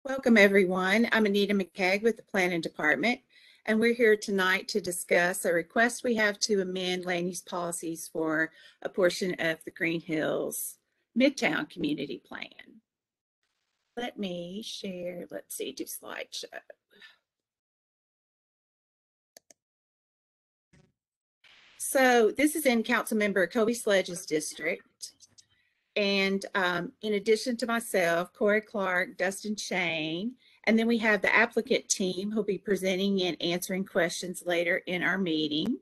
Welcome, everyone. I'm Anita McCagg with the Planning Department, and we're here tonight to discuss a request we have to amend land use policies for a portion of the Green Hills Midtown Community Plan. Let me share, let's see, do slideshow. So this is in Councilmember Kobe Sledge's district. And in addition to myself, Corey Clark, Dustin Shane, and then we have the applicant team who'll be presenting and answering questions later in our meeting.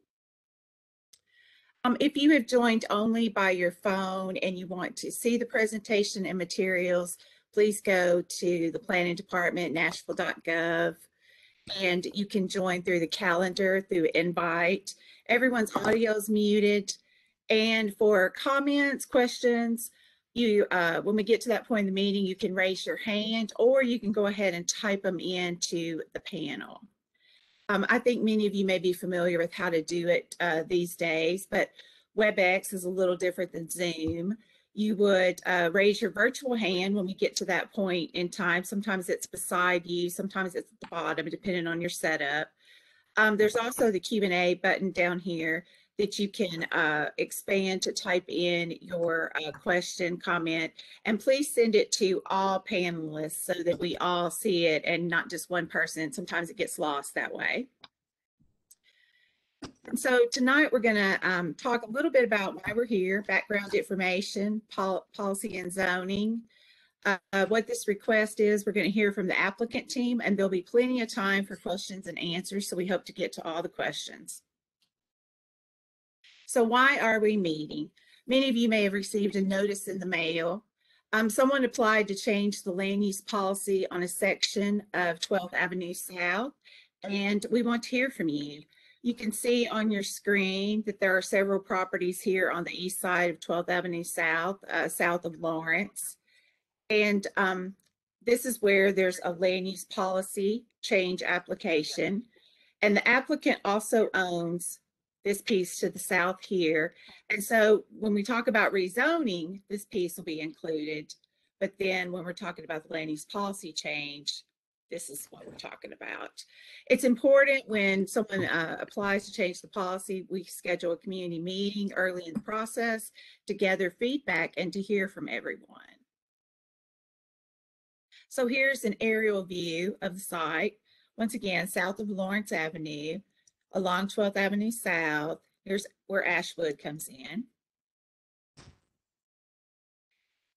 If you have joined only by your phone and you want to see the presentation and materials, please go to the Planning Department, nashville.gov, and you can join through the calendar, through invite. Everyone's audio is muted. And for comments, questions, when we get to that point in the meeting, you can raise your hand or you can go ahead and type them into the panel. I think many of you may be familiar with how to do it these days, but WebEx is a little different than Zoom. You would raise your virtual hand when we get to that point in time. Sometimes it's beside you, sometimes it's at the bottom, depending on your setup. There's also the Q&A button down here that you can expand to type in your question, comment, and please send it to all panelists so that we all see it and not just one person. Sometimes it gets lost that way. And so tonight we're going to talk a little bit about why we're here, background information, policy and zoning. What this request is, we're going to hear from the applicant team, and there'll be plenty of time for questions and answers, so we hope to get to all the questions. So why are we meeting? Many of you may have received a notice in the mail. Someone applied to change the land use policy on a section of 12th Avenue South, and we want to hear from you. You can see on your screen that there are several properties here on the east side of 12th Avenue South, south of Lawrence. And this is where there's a land use policy change application. And the applicant also owns this piece to the south here. And so when we talk about rezoning, this piece will be included. But then when we're talking about the land use policy change, this is what we're talking about. It's important when someone applies to change the policy, we schedule a community meeting early in the process to gather feedback and to hear from everyone. So here's an aerial view of the site. Once again, south of Lawrence Avenue, along 12th Avenue South. Here's where Ashwood comes in.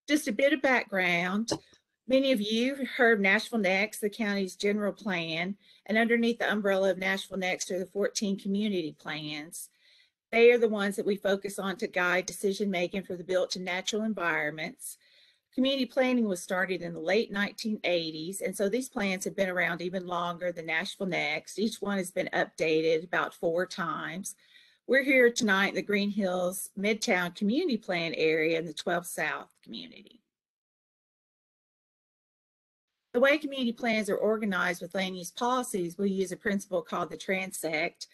Just a bit of background. Many of you have heard Nashville Next, the county's general plan, and underneath the umbrella of Nashville Next are the 14 community plans. They are the ones that we focus on to guide decision-making for the built to natural environments. Community planning was started in the late 1980s, and so these plans have been around even longer than Nashville Next. Each one has been updated about 4 times. We're here tonight in the Green Hills Midtown Community Plan area in the 12th South community. The way community plans are organized with land use policies, we use a principle called the transect,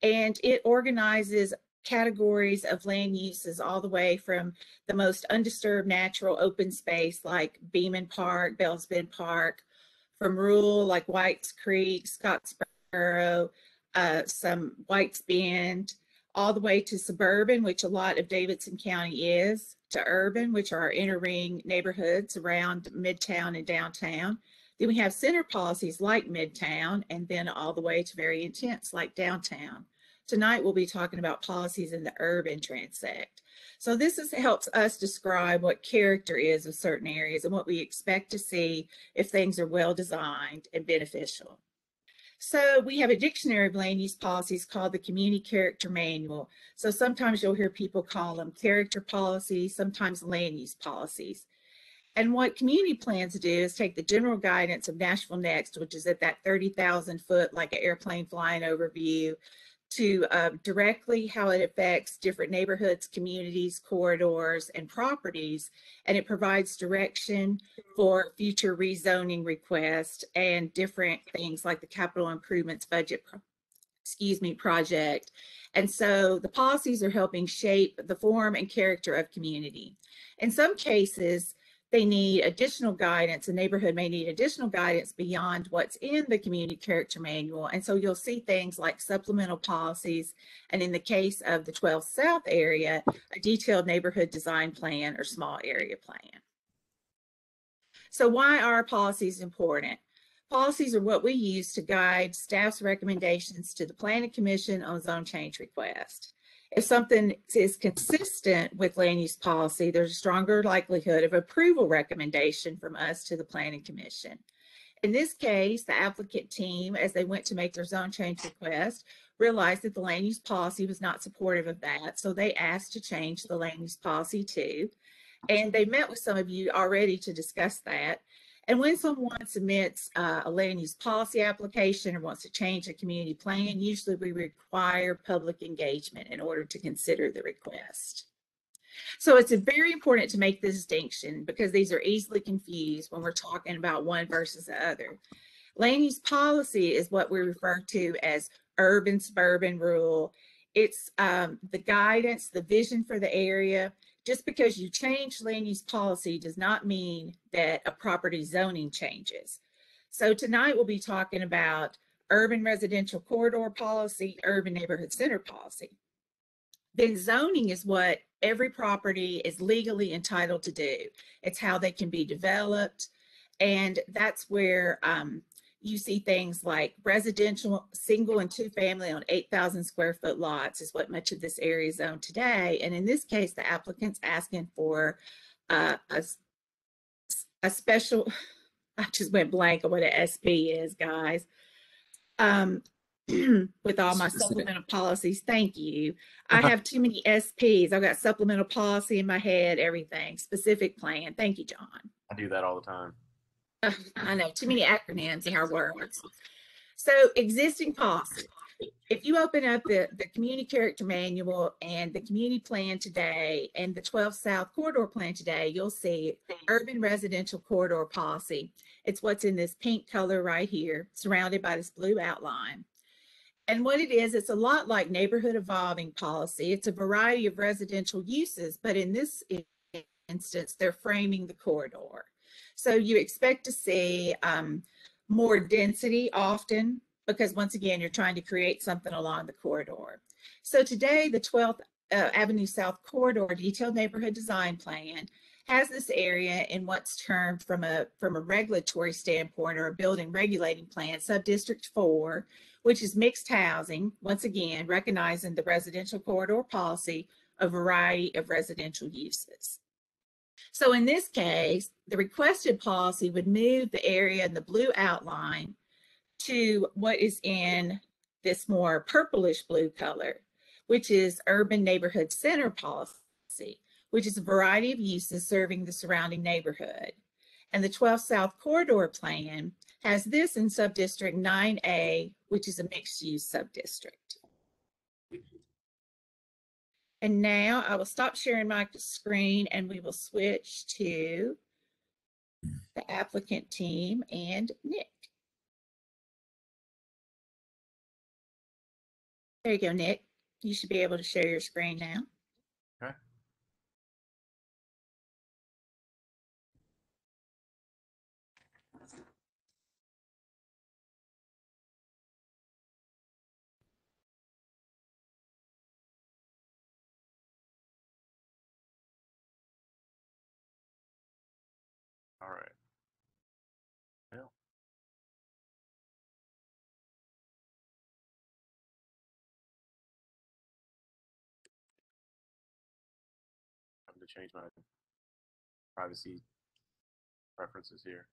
and it organizes categories of land uses all the way from the most undisturbed natural open space like Beeman Park, Bells Bend Park, from rural like Whites Creek, Scottsboro, some Whites Bend, all the way to suburban, which a lot of Davidson County is, to urban, which are our inner ring neighborhoods around Midtown and downtown. Then we have center policies like Midtown, and then all the way to very intense like downtown. Tonight, we'll be talking about policies in the urban transect. So this helps us describe what character is of certain areas and what we expect to see if things are well designed and beneficial. So we have a dictionary of land use policies called the Community Character Manual. So sometimes you'll hear people call them character policies, sometimes land use policies. And what community plans do is take the general guidance of Nashville Next, which is at that 30,000 foot, like an airplane flying overview, to directly how it affects different neighborhoods, communities, corridors, and properties. And it provides direction for future rezoning requests and different things like the capital improvements budget, project. And so the policies are helping shape the form and character of community. In some cases, they need additional guidance. The neighborhood may need additional guidance beyond what's in the community character manual. And so you'll see things like supplemental policies. And in the case of the 12 South area, a detailed neighborhood design plan or small area plan. So why are policies important? Policies are what we use to guide staff's recommendations to the Planning Commission on zone change request. If something is consistent with land use policy, there's a stronger likelihood of approval recommendation from us to the Planning Commission. In this case, the applicant team, as they went to make their zone change request, realized that the land use policy was not supportive of that, so they asked to change the land use policy too. And they met with some of you already to discuss that. And when someone submits a land use policy application or wants to change a community plan, usually we require public engagement in order to consider the request. So it's very important to make the distinction because these are easily confused when we're talking about one versus the other. Land use policy is what we refer to as urban, suburban, rural. It's the guidance, the vision for the area. Just because you change land use policy does not mean that a property zoning changes. So tonight we'll be talking about urban residential corridor policy, urban neighborhood center policy. Then zoning is what every property is legally entitled to do. It's how they can be developed. And that's where you see things like residential, single and two family on 8,000 square foot lots is what much of this area is zoned today. And in this case, the applicant's asking for a special, I just went blank on what an SP is, guys. With all my supplemental policies, thank you. I have too many SPs. I've got supplemental policy in my head, everything, specific plan. Thank you, John. I do that all the time. I know, too many acronyms in our words. So existing policy. If you open up the community character manual and the community plan today and the 12 South corridor plan today, you'll see urban residential corridor policy. It's what's in this pink color right here, surrounded by this blue outline. And what it is, it's a lot like neighborhood evolving policy. It's a variety of residential uses, but in this instance, they're framing the corridor. So you expect to see more density often, because once again, you're trying to create something along the corridor. So today, the 12th Avenue South Corridor Detailed Neighborhood Design Plan has this area in what's termed from a regulatory standpoint or a building regulating plan, Subdistrict 4, which is mixed housing, once again, recognizing the residential corridor policy, a variety of residential uses. So in this case, the requested policy would move the area in the blue outline to what is in this more purplish blue color, which is urban neighborhood center policy, which is a variety of uses serving the surrounding neighborhood. And the 12 South Corridor Plan has this in Subdistrict 9A, which is a mixed-use subdistrict. And now I will stop sharing my screen and we will switch to the applicant team and Nick. There you go, Nick. You should be able to share your screen now. Okay. All right. Well, I'm going to change my privacy preferences here.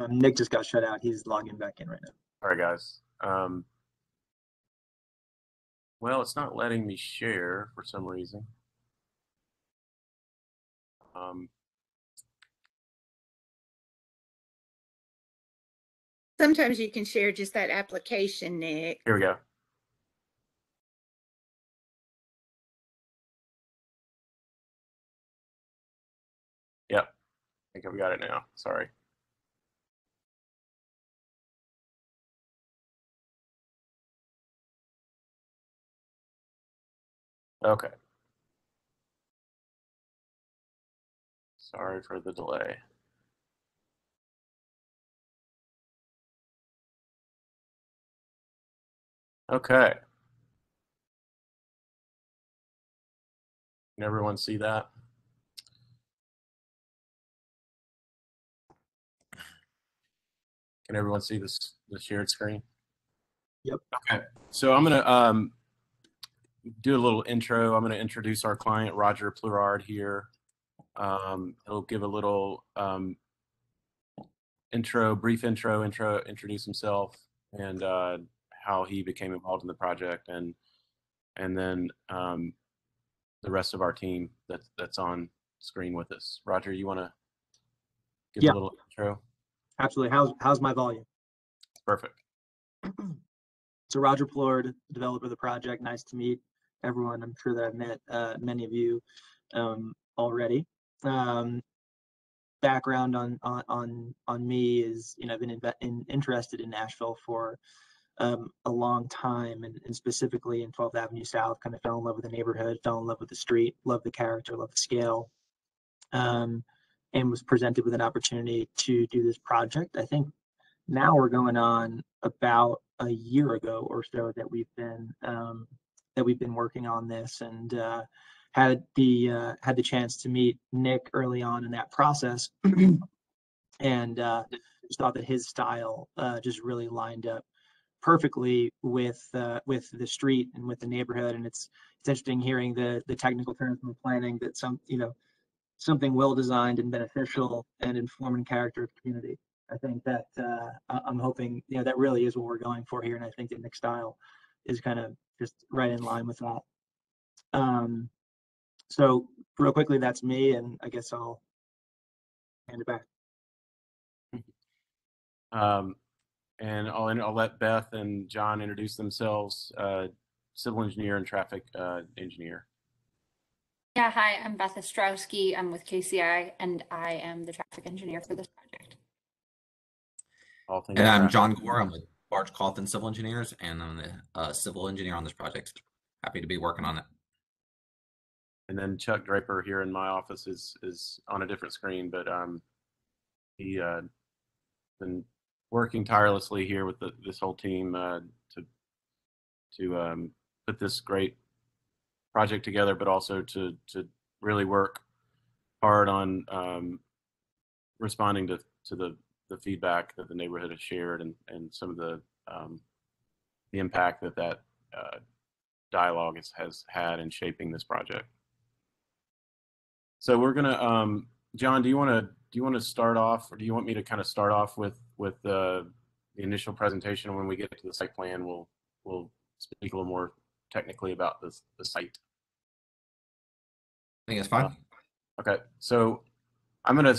Nick just got shut out. He's logging back in right now. All right, guys. Well, it's not letting me share for some reason. Sometimes you can share just that application, Nick. Here we go. Yep. I think I've got it now. Sorry. Okay. Sorry for the delay. Okay. Can everyone see that? Can everyone see this, the shared screen? Yep. Okay. So I'm going to do a little intro. I'm going to introduce our client, Roger Plourde here. He'll give a little brief intro, introduce himself and how he became involved in the project, and then the rest of our team that's on screen with us. Roger, you want to give a little intro? Absolutely. How's my volume? Perfect. So Roger Plourde, developer of the project. Nice to meet everyone. I'm sure that I've met many of you already. Background on me is, I've been interested in Nashville for a long time, and specifically in 12th Avenue South. Kind of fell in love with the neighborhood, fell in love with the street, love the character, love the scale, and was presented with an opportunity to do this project. I think now we're going on about a year ago or so that we've been working on this, and had the chance to meet Nick early on in that process, and just thought that his style just really lined up perfectly with the street and with the neighborhood. And it's interesting hearing the technical terms from the planning, that something well designed and beneficial and informing character of the community. I think that I'm hoping that really is what we're going for here, and I think that Nick's style is kind of just right in line with that. So real quickly, that's me, and I guess I'll hand it back. And I'll let Beth and John introduce themselves. Civil engineer and traffic engineer. Yeah, hi, I'm Beth Ostrowski. I'm with KCI, and I am the traffic engineer for this project. And I'm John Gore. I'm with Barge Coffin Civil Engineers, and I'm the civil engineer on this project. Happy to be working on it. And then Chuck Draper here in my office is on a different screen, but he been working tirelessly here with this whole team to put this great project together, but also to really work hard on responding to the feedback that the neighborhood has shared, and some of the impact that dialogue has had in shaping this project. So we're gonna, John, do you want to start off, or do you want me to kind of start off with the initial presentation? When we get to the site plan, we'll speak a little more technically about the site. I think it's fine. Okay, so I'm gonna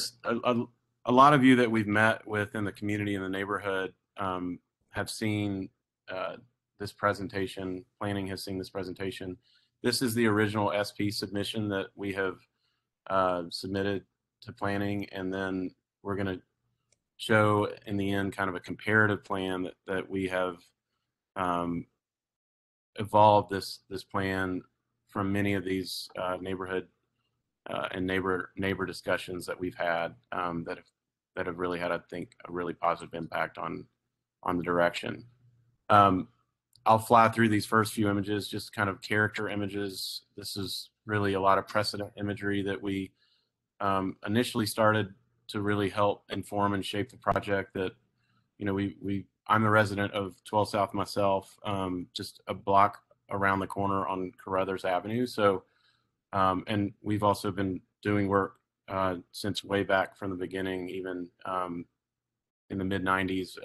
a lot of you that we've met with in the community in the neighborhood have seen this presentation. Planning has seen this presentation. This is the original SP submission that we have submitted to planning, and then we're going to show in the end kind of a comparative plan that we have evolved this plan from many of these neighborhood and neighbor discussions that we've had that have really had, I think, a really positive impact on the direction. I'll fly through these first few images, just kind of character images. This is really a lot of precedent imagery that we initially started to really help inform and shape the project. That, I'm a resident of 12 South myself, just a block around the corner on Carruthers Avenue. So, and we've also been doing work since way back from the beginning, even in the mid 90s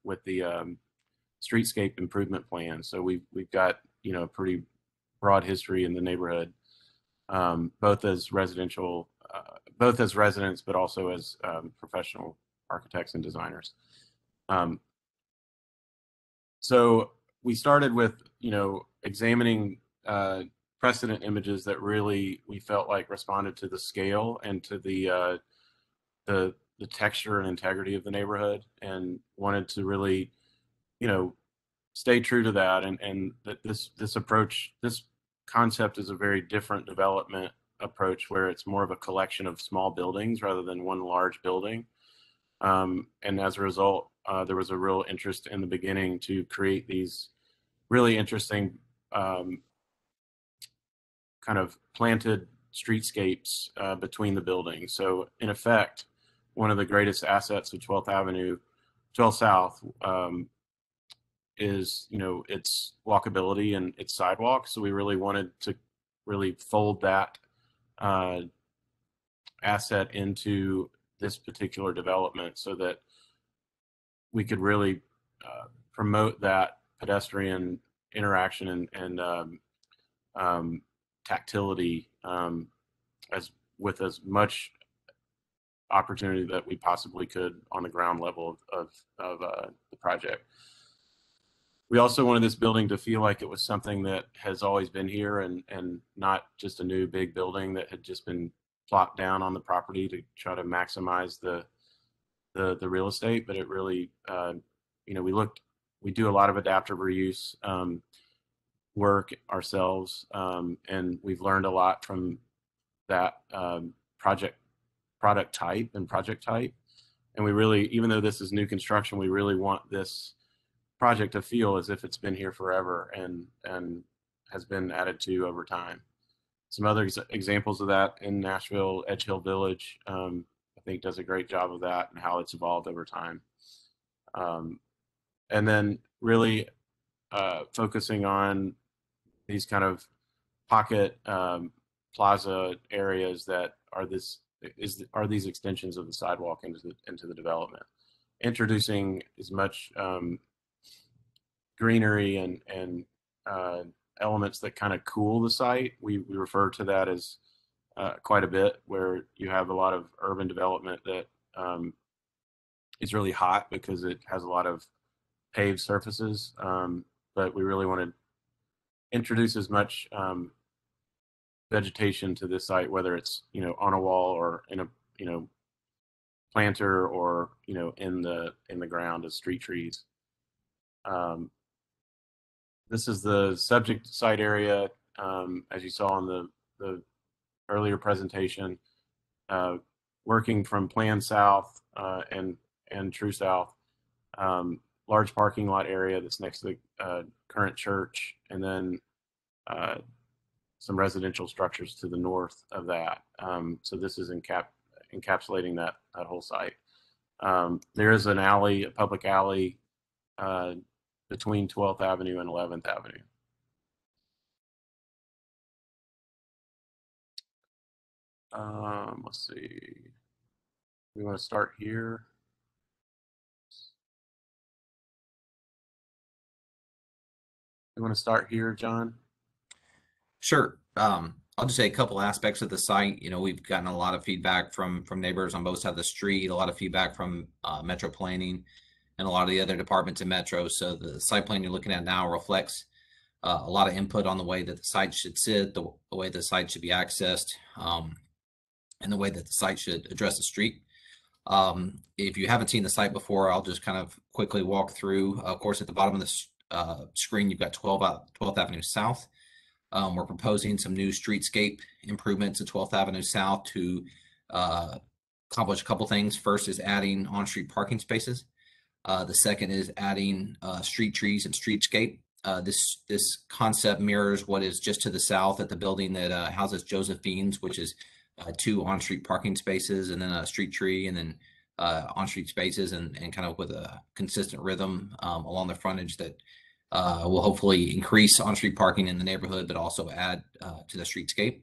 with the Streetscape improvement plan. So we've got, you know, a pretty broad history in the neighborhood, both as residents, but also as professional architects and designers. So we started with, you know, examining precedent images that really we felt like responded to the scale and to the texture and integrity of the neighborhood, and wanted to really, you know, stay true to that. And that this approach, this concept is a very different development approach, where it's more of a collection of small buildings rather than one large building. And as a result, there was a real interest in the beginning to create these really interesting kind of planted streetscapes between the buildings. So in effect, one of the greatest assets of 12th South is, you know, its walkability and its sidewalks. So we really wanted to really fold that asset into this particular development, so that we could really promote that pedestrian interaction and tactility with as much opportunity that we possibly could on the ground level of the project. We also wanted this building to feel like it was something that has always been here, and not just a new big building that had just been plopped down on the property to try to maximize the real estate. But it really, you know, we do a lot of adaptive reuse work ourselves, and we've learned a lot from that product type. And we really, even though this is new construction, we really want this project to feel as if it's been here forever and has been added to over time. Some other examples of that in Nashville, Edge Hill Village, I think does a great job of that and how it's evolved over time. And then really focusing on these kind of pocket plaza areas that are these extensions of the sidewalk into the development, introducing as much greenery and elements that kind of cool the site. We refer to that as quite a bit, where you have a lot of urban development that is really hot because it has a lot of paved surfaces, but we really want to introduce as much vegetation to this site, whether it's, you know, on a wall or in a, you know, planter, or, you know, in the ground as street trees. This is the subject site area, as you saw in the earlier presentation, working from Plan South and True South, large parking lot area that's next to the current church, and then some residential structures to the north of that. So this is encapsulating that whole site. There is an alley, a public alley, between 12th Avenue and 11th Avenue. Let's see. We want to start here. You want to start here, John? Sure. I'll just say a couple aspects of the site. You know, we've gotten a lot of feedback from neighbors on both sides of the street, a lot of feedback from Metro Planning and a lot of the other departments in Metro. So the site plan you're looking at now reflects a lot of input on the way that the site should sit, the way the site should be accessed, and the way that the site should address the street. If you haven't seen the site before, I'll just kind of quickly walk through. Of course, at the bottom of the screen, you've got 12th Avenue South. We're proposing some new streetscape improvements at 12th Avenue South to accomplish a couple things. First is adding on-street parking spaces. The second is adding street trees and streetscape. This concept mirrors what is just to the south at the building that houses Josephine's, which is 2 on-street parking spaces and then a street tree, and then on-street spaces, and kind of with a consistent rhythm along the frontage that will hopefully increase on-street parking in the neighborhood, but also add to the streetscape.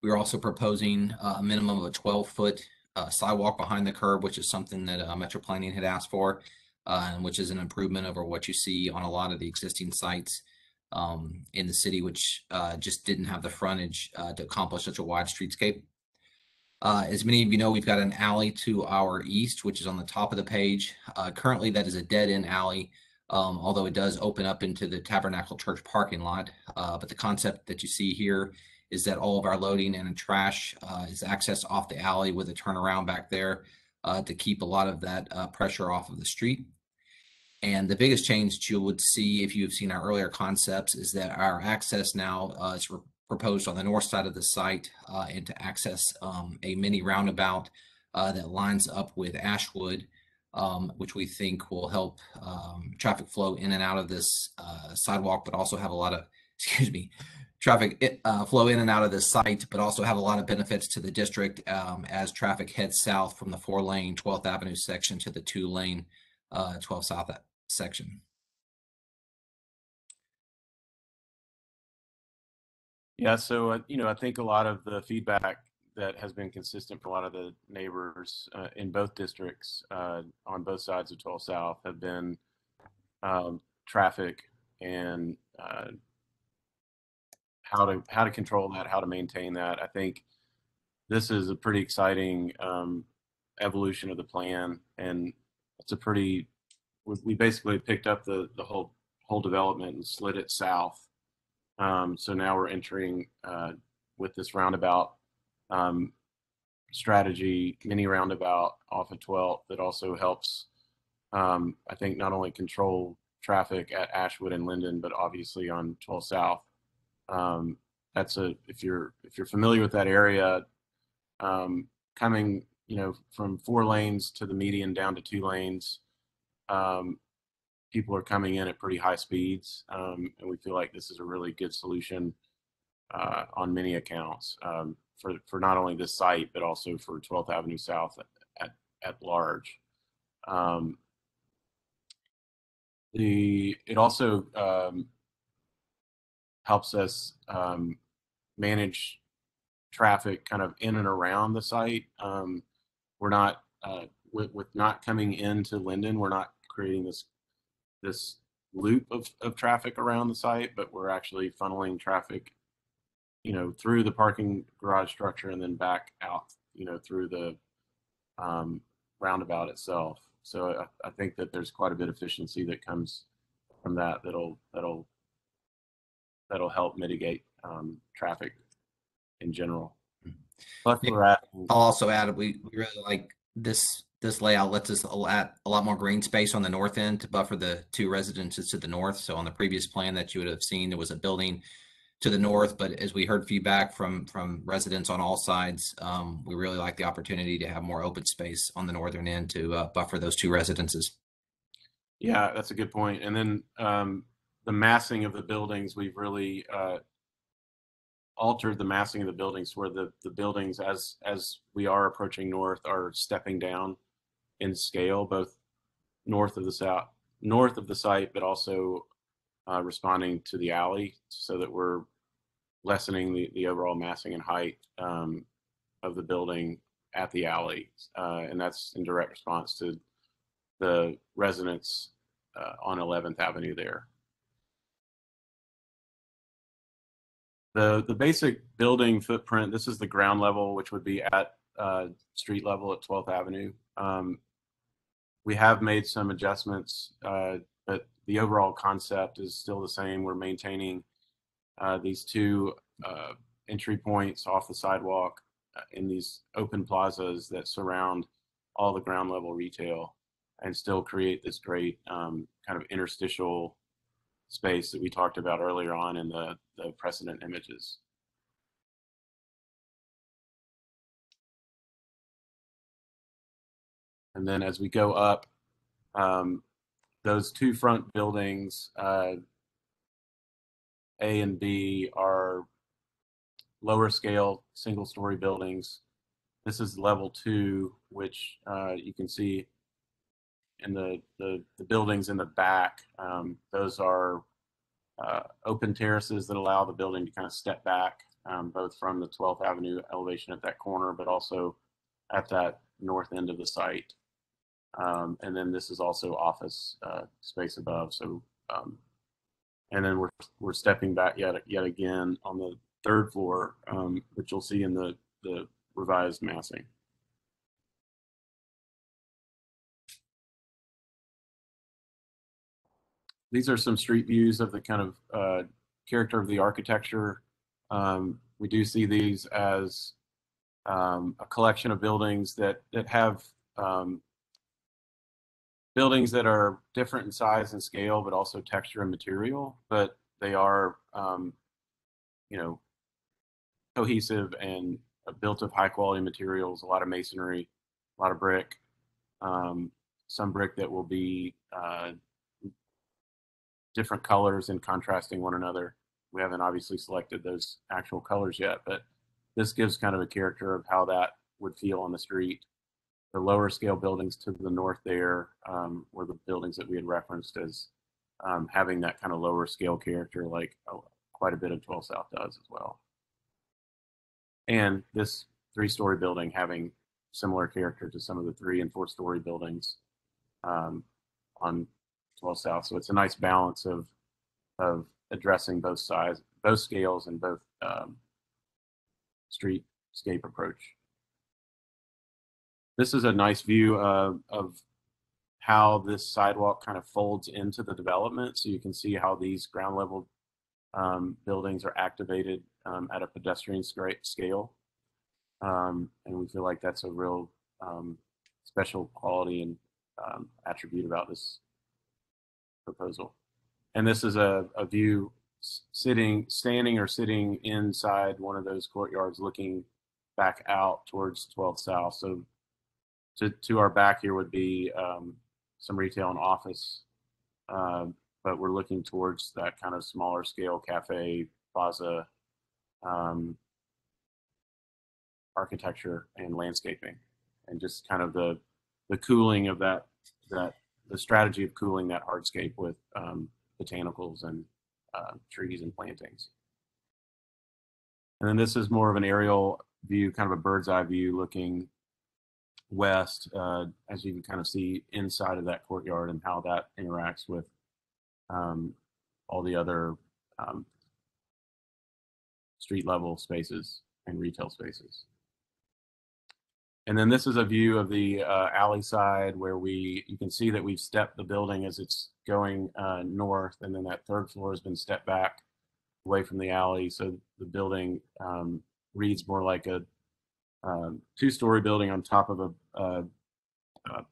We're also proposing a minimum of a 12-foot sidewalk behind the curb, which is something that Metro Planning had asked for, and which is an improvement over what you see on a lot of the existing sites in the city, which just didn't have the frontage to accomplish such a wide streetscape. As many of you know, we've got an alley to our east, which is on the top of the page. Currently, that is a dead-end alley, although it does open up into the Tabernacle Church parking lot. But the concept that you see here is that all of our loading and trash is accessed off the alley with a turnaround back there to keep a lot of that pressure off of the street. And the biggest change that you would see if you've seen our earlier concepts is that our access now is proposed on the north side of the site and to access a mini roundabout that lines up with Ashwood, which we think will help traffic flow in and out of this sidewalk, but also have a lot of, traffic flow in and out of this site, but also have a lot of benefits to the district as traffic heads south from the 4-lane 12th Avenue section to the 2-lane 12 South section. Yeah, so I think a lot of the feedback that has been consistent for a lot of the neighbors in both districts on both sides of 12 South have been traffic and how to control that, how to maintain that. I think this is a pretty exciting evolution of the plan, and it's a pretty. We basically picked up the whole development and slid it south. So now we're entering with this roundabout strategy, mini roundabout off of 12th that also helps, I think, not only control traffic at Ashwood and Linden, but obviously on 12 South. If you're familiar with that area, coming from 4 lanes to the median down to 2 lanes. People are coming in at pretty high speeds, and we feel like this is a really good solution on many accounts for not only this site, but also for 12th Avenue South at large. It also helps us manage traffic kind of in and around the site. We're not with not coming into Linden, we're not creating this loop of traffic around the site, but we're actually funneling traffic, through the parking garage structure and then back out, through the roundabout itself. So I think that there's quite a bit of efficiency that comes from that that'll help mitigate traffic in general. Plus, I'll also add we really like this layout lets us add a lot more green space on the north end to buffer the 2 residences to the north. So on the previous plan that you would have seen, there was a building to the north, but as we heard feedback from residents on all sides, we really like the opportunity to have more open space on the northern end to buffer those 2 residences. Yeah, that's a good point. And then the massing of the buildings, we've really altered the massing of the buildings where the buildings, as we are approaching north, are stepping down in scale, both north of the site, but also responding to the alley, so that we're lessening the overall massing and height of the building at the alley, and that's in direct response to the residents on 11th Avenue there. The basic building footprint, this is the ground level, which would be at street level at 12th Avenue. We have made some adjustments, but the overall concept is still the same. We're maintaining these 2 entry points off the sidewalk in these open plazas that surround all the ground level retail and still create this great kind of interstitial space that we talked about earlier on in the precedent images. And then as we go up, those 2 front buildings, A and B, are lower scale single-story buildings. This is level 2, which you can see in the buildings in the back. Those are open terraces that allow the building to kind of step back, both from the 12th Avenue elevation at that corner, but also at that north end of the site. And then this is also office space above. So, and then we're stepping back yet again on the third floor, which you'll see in the revised massing. These are some street views of the kind of character of the architecture. We do see these as a collection of buildings that have buildings that are different in size and scale, but also texture and material. But they are, you know, cohesive and built of high quality materials. A lot of masonry, a lot of brick. Some brick that will be different colors and contrasting one another. We haven't obviously selected those actual colors yet, but this gives kind of a character of how that would feel on the street. The lower scale buildings to the north there were the buildings that we had referenced as having that kind of lower scale character, like quite a bit of 12 South does as well. And this 3-story building having similar character to some of the 3- and 4-story buildings on 12 South. So it's a nice balance of addressing both sides, both scales, and both streetscape approach. This is a nice view of how this sidewalk kind of folds into the development. So you can see how these ground level buildings are activated at a pedestrian scale. And we feel like that's a real special quality and attribute about this proposal. And this is a view standing or sitting inside one of those courtyards looking back out towards 12 South. So to our back here would be some retail and office, but we're looking towards that kind of smaller scale cafe, plaza, architecture and landscaping, and just kind of the cooling of the strategy of cooling that hardscape with botanicals and trees and plantings. And then this is more of an aerial view, kind of a bird's eye view looking west, as you can kind of see inside of that courtyard and how that interacts with all the other street level spaces and retail spaces. And then this is a view of the alley side where you can see that we've stepped the building as it's going north, and then that third floor has been stepped back away from the alley. So the building reads more like a 2-story building on top of a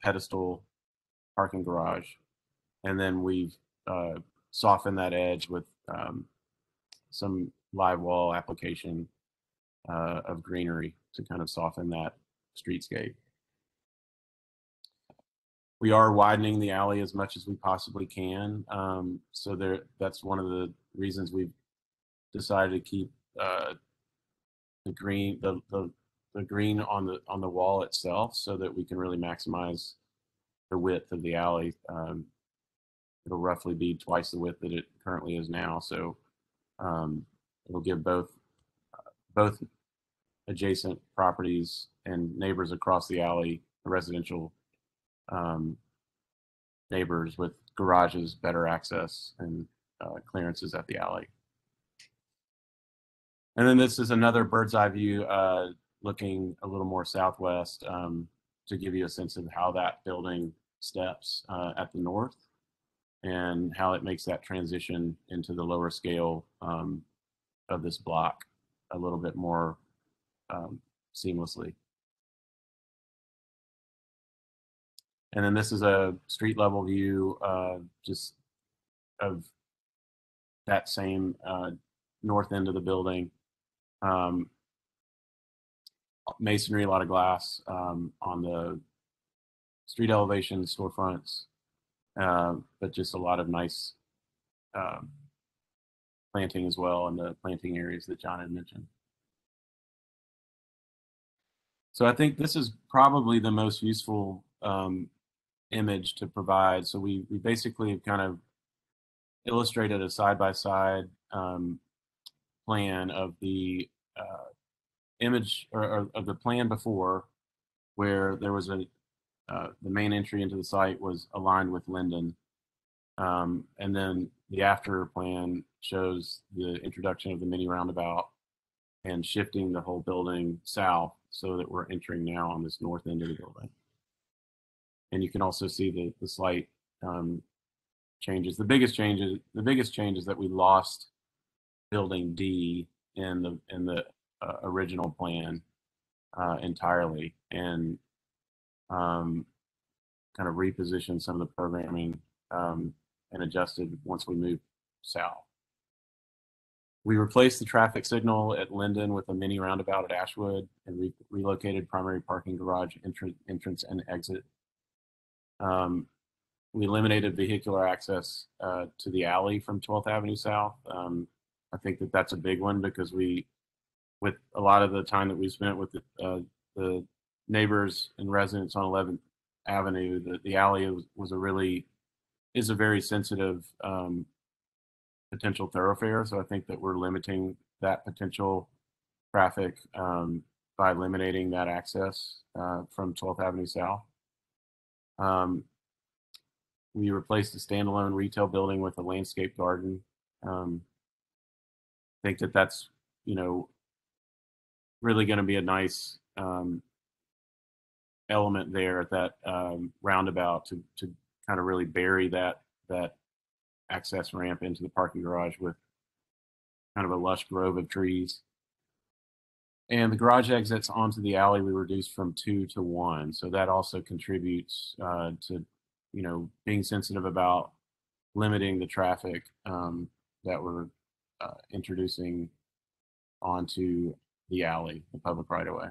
pedestal parking garage. And then we've softened that edge with some live wall application of greenery to kind of soften that streetscape. We are widening the alley as much as we possibly can. So that's one of the reasons we've decided to keep the green on the wall itself, so that we can really maximize the width of the alley. It'll roughly be twice the width that it currently is now. So it'll give both adjacent properties and neighbors across the alley, residential neighbors with garages, better access and clearances at the alley. And then this is another bird's eye view looking a little more southwest to give you a sense of how that building steps at the north and how it makes that transition into the lower scale of this block a little bit more seamlessly. And then this is a street level view just of that same north end of the building. Masonry, a lot of glass on the street elevation, storefronts, but just a lot of nice planting as well in the planting areas that John had mentioned. So I think this is probably the most useful image to provide. So we basically have kind of illustrated a side-by-side plan of the image or of the plan before where there was the main entry into the site was aligned with Linden. And then the after plan shows the introduction of the mini roundabout and shifting the whole building south so that we're entering now on this north end of the building. And you can also see the slight changes. The biggest change is that we lost building D in the original plan entirely, and kind of repositioned some of the programming and adjusted once we moved south. We replaced the traffic signal at Linden with a mini roundabout at Ashwood and relocated primary parking garage entrance and exit. We eliminated vehicular access to the alley from 12th Avenue South. I think that's a big one because with a lot of the time that we spent with the neighbors and residents on 11th Avenue, the alley is a very sensitive potential thoroughfare. So I think that we're limiting that potential traffic by eliminating that access from 12th Avenue South. We replaced the standalone retail building with a landscape garden. I think that's, really going to be a nice element there at that roundabout to kind of really bury that access ramp into the parking garage with kind of a lush grove of trees. And the garage exits onto the alley we reduced from 2 to 1. So that also contributes to, being sensitive about limiting the traffic that we're introducing onto the alley, the public right of way.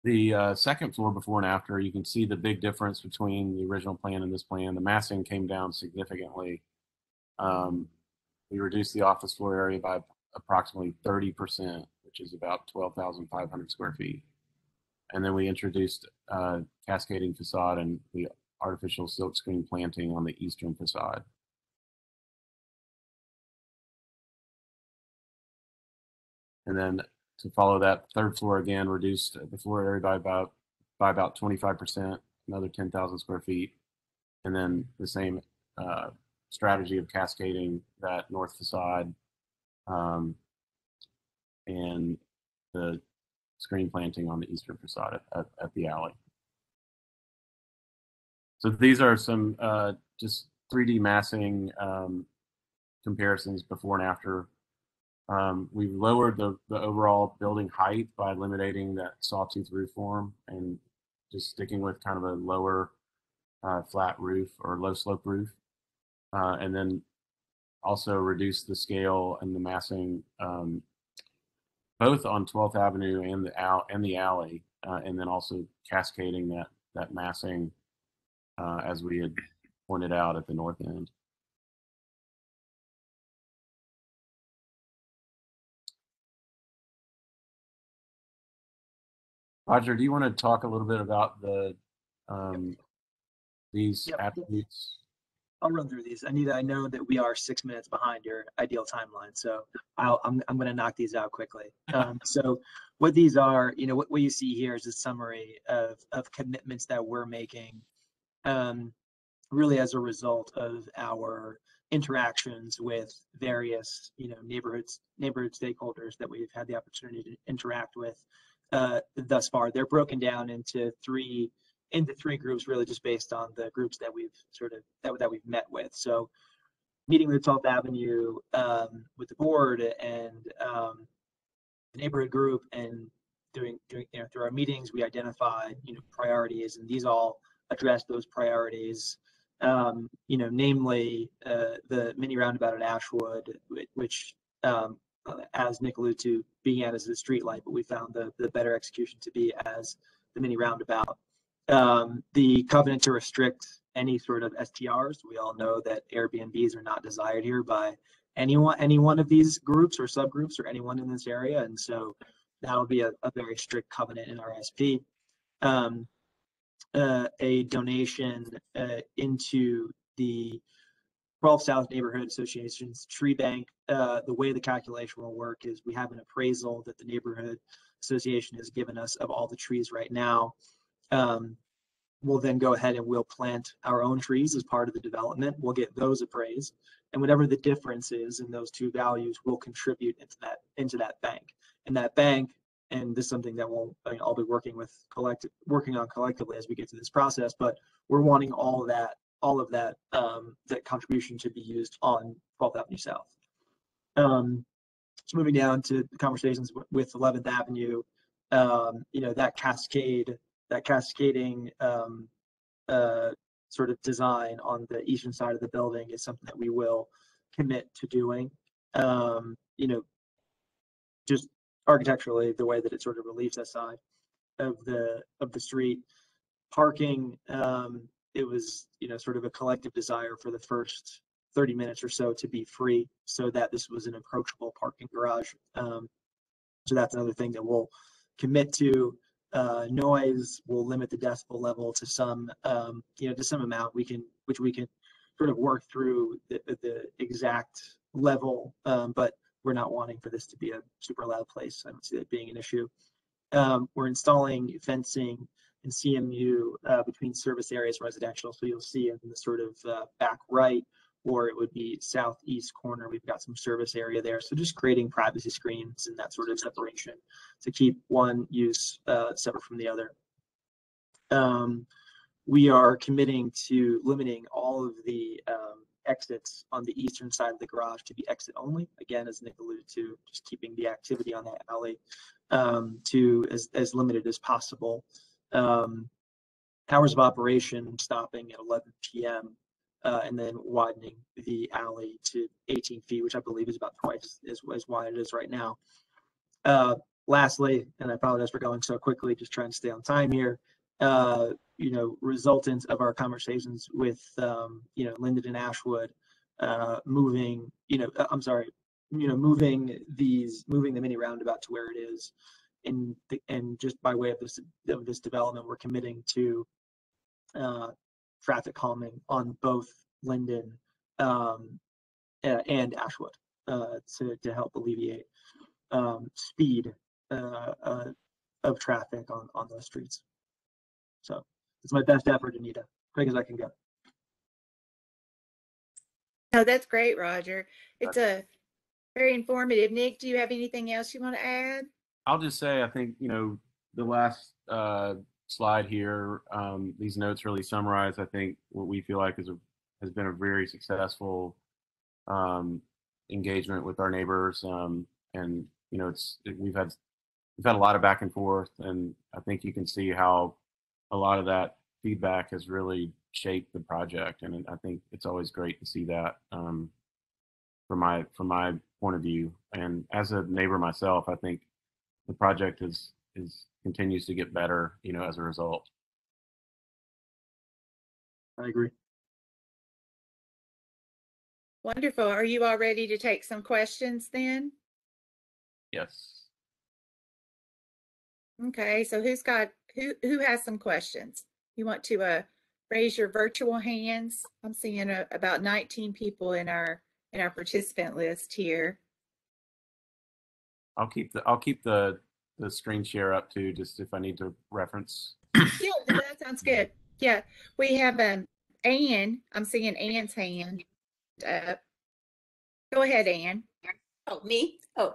The second floor before and after, you can see the big difference between the original plan and this plan. The massing came down significantly. We reduced the office floor area by approximately 30%, which is about 12,500 square feet. And then we introduced cascading facade and the artificial silkscreen planting on the eastern facade. And then to follow that, third floor again reduced the floor area by about 25%, another 10,000 square feet. And then the same strategy of cascading that north facade and the screen planting on the eastern facade at the alley. So these are some just 3D massing comparisons before and after. We've lowered the overall building height by eliminating that sawtooth roof form and just sticking with kind of a lower flat roof or low slope roof. And then also reduce the scale and the massing both on 12th Avenue and the alley, and then also cascading that massing as we had pointed out at the north end. Roger, do you want to talk a little bit about these attributes? I'll run through these. Anita, I know that we are 6 minutes behind your ideal timeline, so I'm going to knock these out quickly. So what these are, what you see here is a summary of commitments that we're making, really as a result of our interactions with various, neighborhood stakeholders that we've had the opportunity to interact with thus far. They're broken down into three groups, really just based on the groups that we've that we've met with. So meeting with 12th Avenue with the board and the neighborhood group, and doing through our meetings, we identified priorities, and these all address those priorities. Namely the mini roundabout at Ashwood, which as Nick alluded to, began as a street light, but we found the better execution to be as the mini roundabout. The covenant to restrict any sort of STRs. We all know that Airbnbs are not desired here by any one of these groups or subgroups or anyone in this area, and so that'll be a very strict covenant in our SP. A donation into the 12 South Neighborhood Association's tree bank, the way the calculation will work is we have an appraisal that the neighborhood association has given us of all the trees right now. We'll then go ahead and we'll plant our own trees as part of the development. We'll get those appraised, and whatever the difference is in those two values will contribute into that bank. And that bank, and this is something that I'll be working on collectively as we get to this process, but we're wanting all of that that contribution to be used on 12th Avenue South. So moving down to the conversations with 11th Avenue, that cascading sort of design on the eastern side of the building is something that we will commit to doing. Just architecturally, the way that it sort of relieves that side of the street. Parking, it was sort of a collective desire for the first 30 minutes or so to be free, so that this was an approachable parking garage. So that's another thing that we'll commit to. Noise will limit the decibel level to some amount which we can sort of work through the exact level, but we're not wanting for this to be a super loud place. I don't see that being an issue. We're installing fencing and CMU between service areas residential. So you'll see in the sort of back right, or it would be southeast corner, we've got some service area there. So just creating privacy screens and that sort of separation to keep one use separate from the other. We are committing to limiting all of the exits on the eastern side of the garage to be exit only. Again, as Nick alluded to, just keeping the activity on that alley to as limited as possible. Hours of operation stopping at 11 p.m. And then widening the alley to 18 feet, which I believe is about twice as wide it is right now. Lastly, and I apologize for going so quickly, just trying to stay on time here, resultant of our conversations with, Linden and Ashwood, moving the mini roundabout to where it is. And just by way of this development, we're committing to traffic calming on both Linden and Ashwood to help alleviate speed of traffic on those streets. So it's my best effort, Anita, quick as I can go. Oh, that's great, Roger. It's a very informative. Nick, do you have anything else you want to add? I'll just say, I think, the last slide here, these notes really summarize, I think, what we feel like has been a very successful engagement with our neighbors. And, we've had a lot of back and forth, and I think you can see how a lot of that feedback has really shaped the project. And I think it's always great to see that from my point of view. And as a neighbor myself, I think the project continues to get better, as a result. I agree. Wonderful. Are you all ready to take some questions then? Yes. Okay, so who has some questions? You want to raise your virtual hands? I'm seeing about 19 people in our participant list here. I'll keep the screen share up too, just if I need to reference. Yeah, that sounds good. Yeah, we have Ann. I'm seeing Ann's hand up. Go ahead, Ann. Oh, me? Oh,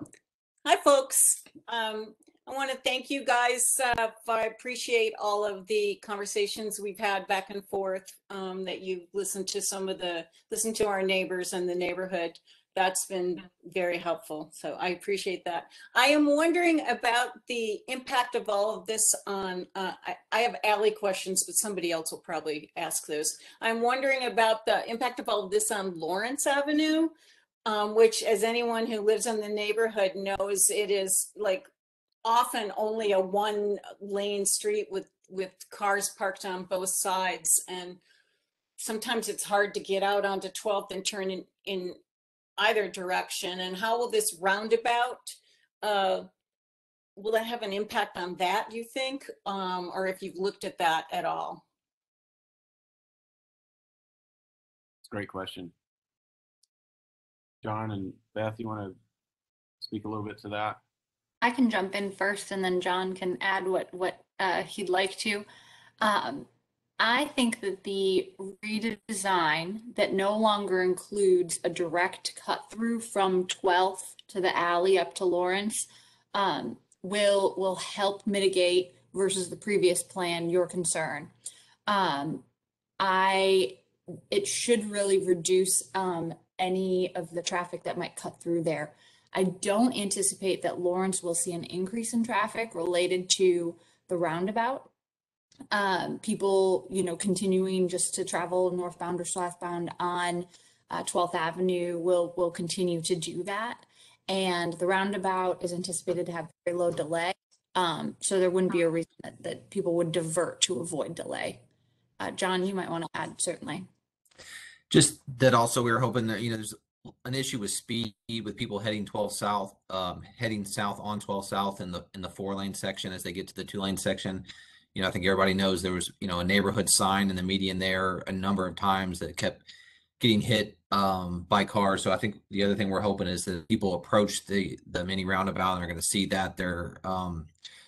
hi, folks. I want to thank you guys. I appreciate all of the conversations we've had back and forth, that you've listened to our neighbors and the neighborhood. That's been very helpful. So I appreciate that. I am wondering about the impact of all of this on, I have alley questions, but somebody else will probably ask those. I'm wondering about the impact of all of this on Lawrence Avenue, which, as anyone who lives in the neighborhood knows, it is like often only a one-lane street with cars parked on both sides. And sometimes it's hard to get out onto 12th and turn in either direction. And how will this roundabout, will that have an impact on that, you think? Or if you've looked at that at all? It's a great question. John and Beth, you want to speak a little bit to that? I can jump in first and then John can add what he'd like to. I think that the redesign that no longer includes a direct cut through from 12th to the alley up to Lawrence will help mitigate versus the previous plan your concern. It should really reduce any of the traffic that might cut through there. I don't anticipate that Lawrence will see an increase in traffic related to the roundabout. People, continuing just to travel northbound or southbound on 12th Avenue will continue to do that. And the roundabout is anticipated to have very low delay. So there wouldn't be a reason that people would divert to avoid delay. John, you might want to add, certainly. Just that also we were hoping that, there's an issue with speed with people heading 12 south, heading south on 12 south in the 4-lane section as they get to the 2-lane section. I think everybody knows there was, a neighborhood sign in the median there a number of times that kept getting hit by cars. So I think the other thing we're hoping is that people approach the mini roundabout and they're going to see that their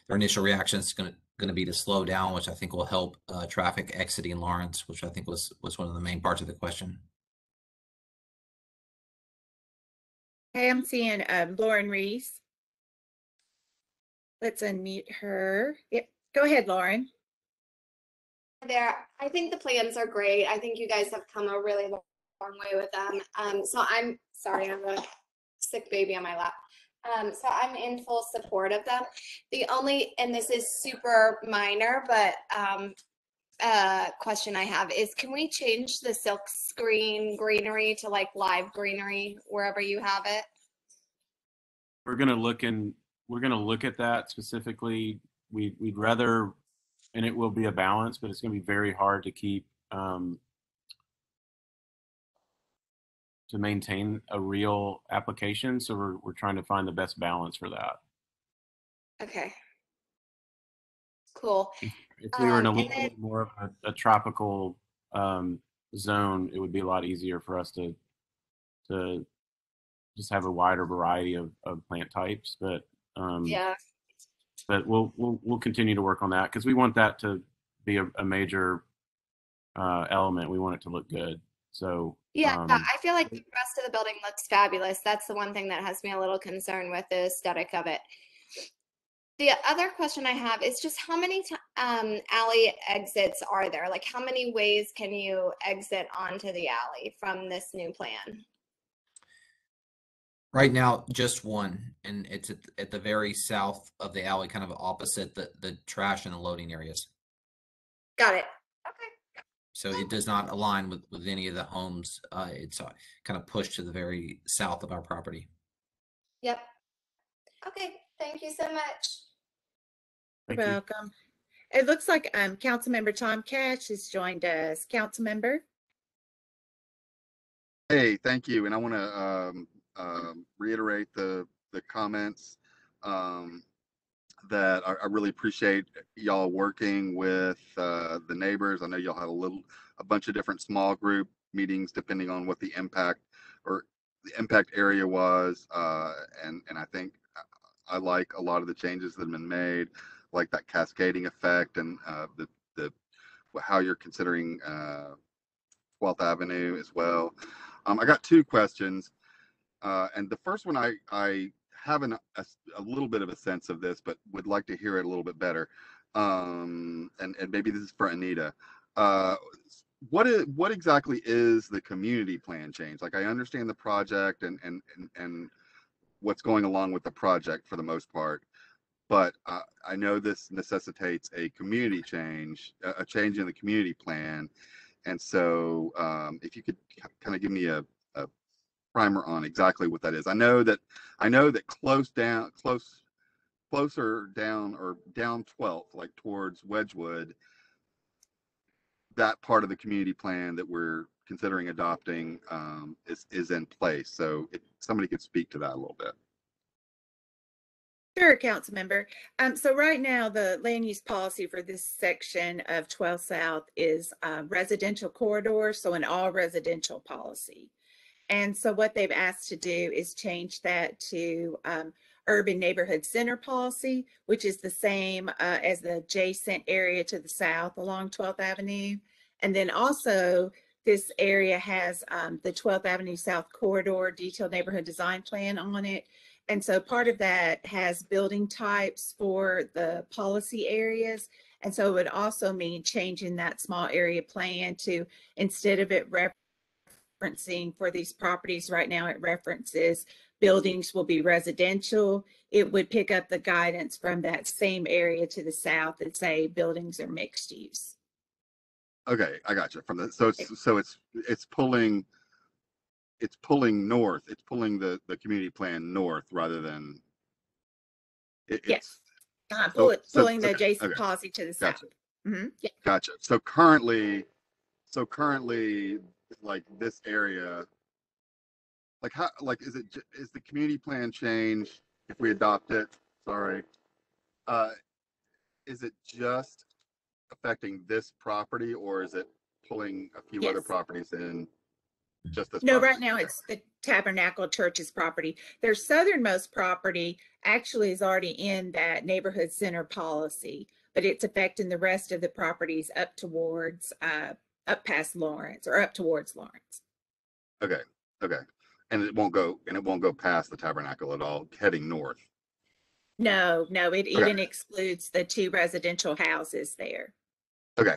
initial reaction is going to be to slow down, which I think will help traffic exiting Lawrence, which I think was one of the main parts of the question. Okay, I'm seeing Lauren Reese. Let's unmute her. Yep, go ahead, Lauren. There, I think the plans are great. I think you guys have come a really long way with them. So I'm sorry, I have a sick baby on my lap. So I'm in full support of them. The only, and this is super minor, but question I have is, can we change the silk screen greenery to like live greenery wherever you have it? We're gonna look at that specifically. We'd rather, and it will be a balance, but it's gonna be very hard to keep to maintain a real application. So we're trying to find the best balance for that. Okay. Cool. If we were in a little bit more of a tropical zone, it would be a lot easier for us to just have a wider variety of plant types. But yeah. But we'll continue to work on that because we want that to be a major element. We want it to look good. So yeah, I feel like the rest of the building looks fabulous. That's the one thing that has me a little concerned with the aesthetic of it. The other question I have is just how many alley exits are there? Like how many ways can you exit onto the alley from this new plan? Right now, just one, and it's at the very south of the alley, kind of opposite the trash and the loading areas. Got it. Okay. So it does not align with any of the homes. It's kind of pushed to the very south of our property. Yep. Okay. Thank you so much. Thank You're you. welcome. It looks like Councilmember Tom Cash has joined us. Councilmember. Hey, thank you. And I want to reiterate the comments that I really appreciate y'all working with the neighbors. I know y'all had a bunch of different small group meetings depending on what the impact area was. And I think I like a lot of the changes that have been made, like that cascading effect and how you're considering 12th Avenue as well. I got two questions. And the first one, I have a little bit of a sense of this, but would like to hear it a little bit better. And maybe this is for Anita. What exactly is the community plan change? Like, I understand the project and what's going along with the project for the most part, but I know this necessitates a community change, a change in the community plan. And so if you could kind of give me a primer on exactly what that is. I know that closer down or down 12th, like towards Wedgwood, that part of the community plan that we're considering adopting is in place. So if somebody could speak to that a little bit. Sure, Councilmember. So right now, the land use policy for this section of 12 South is residential corridor, so an all residential policy. And so what they've asked to do is change that to urban neighborhood center policy, which is the same as the adjacent area to the south along 12th Avenue. And then also this area has the 12th Avenue South Corridor Detailed Neighborhood Design Plan on it. And so part of that has building types for the policy areas. And so it would also mean changing that small area plan to, instead of it referencing for these properties right now, it references buildings will be residential. It would pick up the guidance from that same area to the south and say buildings are mixed use. Okay, I got you. From the it's pulling north. It's pulling the community plan north rather than Yes. So- Pulling the okay, adjacent okay. policy to the south. Gotcha. Yeah. Gotcha. So currently, like this area, like how, like is the community plan change if we adopt it? Sorry, is it just affecting this property, or is it pulling a few other Yes. properties in? Just this No, property? right now it's the Tabernacle Church's property. Their southernmost property actually is already in that neighborhood center policy, but it's affecting the rest of the properties up towards, up past Lawrence or up towards Lawrence. Okay. And it won't go past the Tabernacle at all, heading north. No, it even excludes the 2 residential houses there. Okay.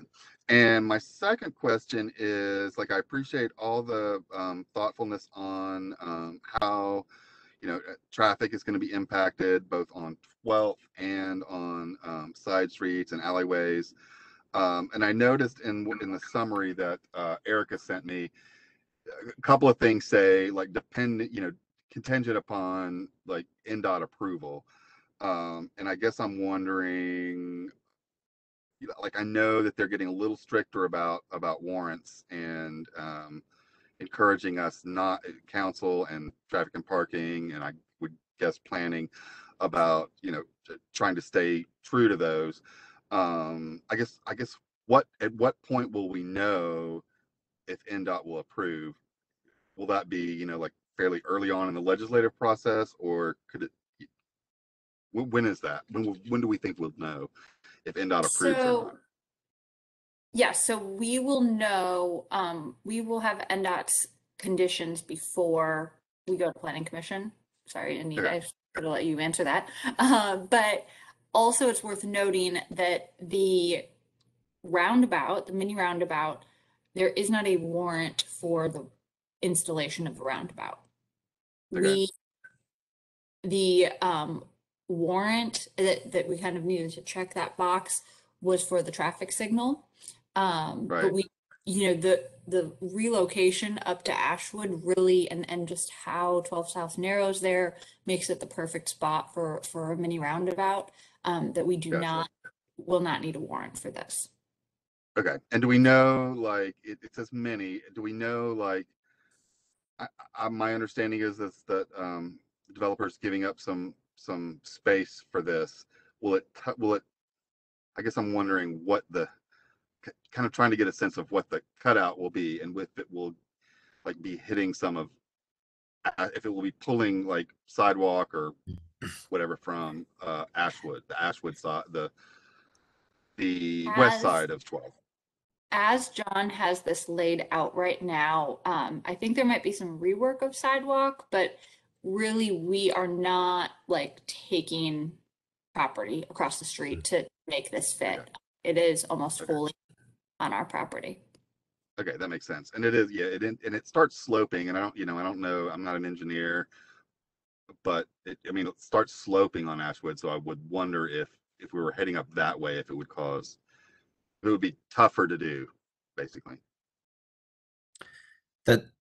And my second question is, like, I appreciate all the thoughtfulness on how, traffic is going to be impacted both on 12th and on side streets and alleyways. And I noticed in the summary that Erica sent me, a couple of things say, like, contingent upon, like, NDOT approval. And I guess I'm wondering, like, I know that they're getting a little stricter about warrants and encouraging us, not council and traffic and parking, and I would guess planning, about trying to stay true to those. I guess at what point will we know if NDOT will approve? Will that be like fairly early on in the legislative process, or could it? When is that? When do we think we'll know if NDOT approves or not? Yeah, so we will know, we will have NDOT's conditions before we go to Planning Commission. Sorry, Anita, I should have let you answer that. But also it's worth noting that the roundabout, the mini roundabout, there is not a warrant for the installation of the roundabout. Okay. The warrant that we kind of needed to check that box was for the traffic signal. But we, the relocation up to Ashwood really, and just how 12 South narrows there makes it the perfect spot for a mini roundabout, that we will not need a warrant for this. Okay. And do we know, like, it says many, do we know, like, my understanding is that the developers giving up some space for this. Will it, I guess I'm wondering what kind of trying to get a sense of what the cutout will be, and if it will, like, be hitting if it will be pulling, like, sidewalk or whatever from Ashwood, the Ashwood side, the west side of 12. As John has this laid out right now, I think there might be some rework of sidewalk, but really we are not, like, taking property across the street to make this fit. Okay. It is almost wholly on our property. Okay, that makes sense. And it is, and it starts sloping, and I don't know, I'm not an engineer, but it starts sloping on Ashwood, so I would wonder if we were heading up that way, if it would be tougher to do, basically.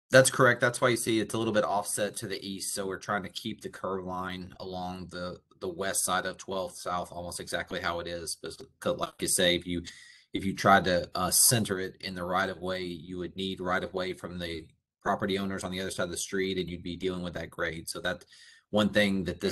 That's correct. That's why you see it's a little bit offset to the east. So we're trying to keep the curve line along the west side of 12th South almost exactly how it is. But like you say, if you tried to center it in the right of way, you would need right of way from the property owners on the other side of the street, and you'd be dealing with that grade. So that's one thing that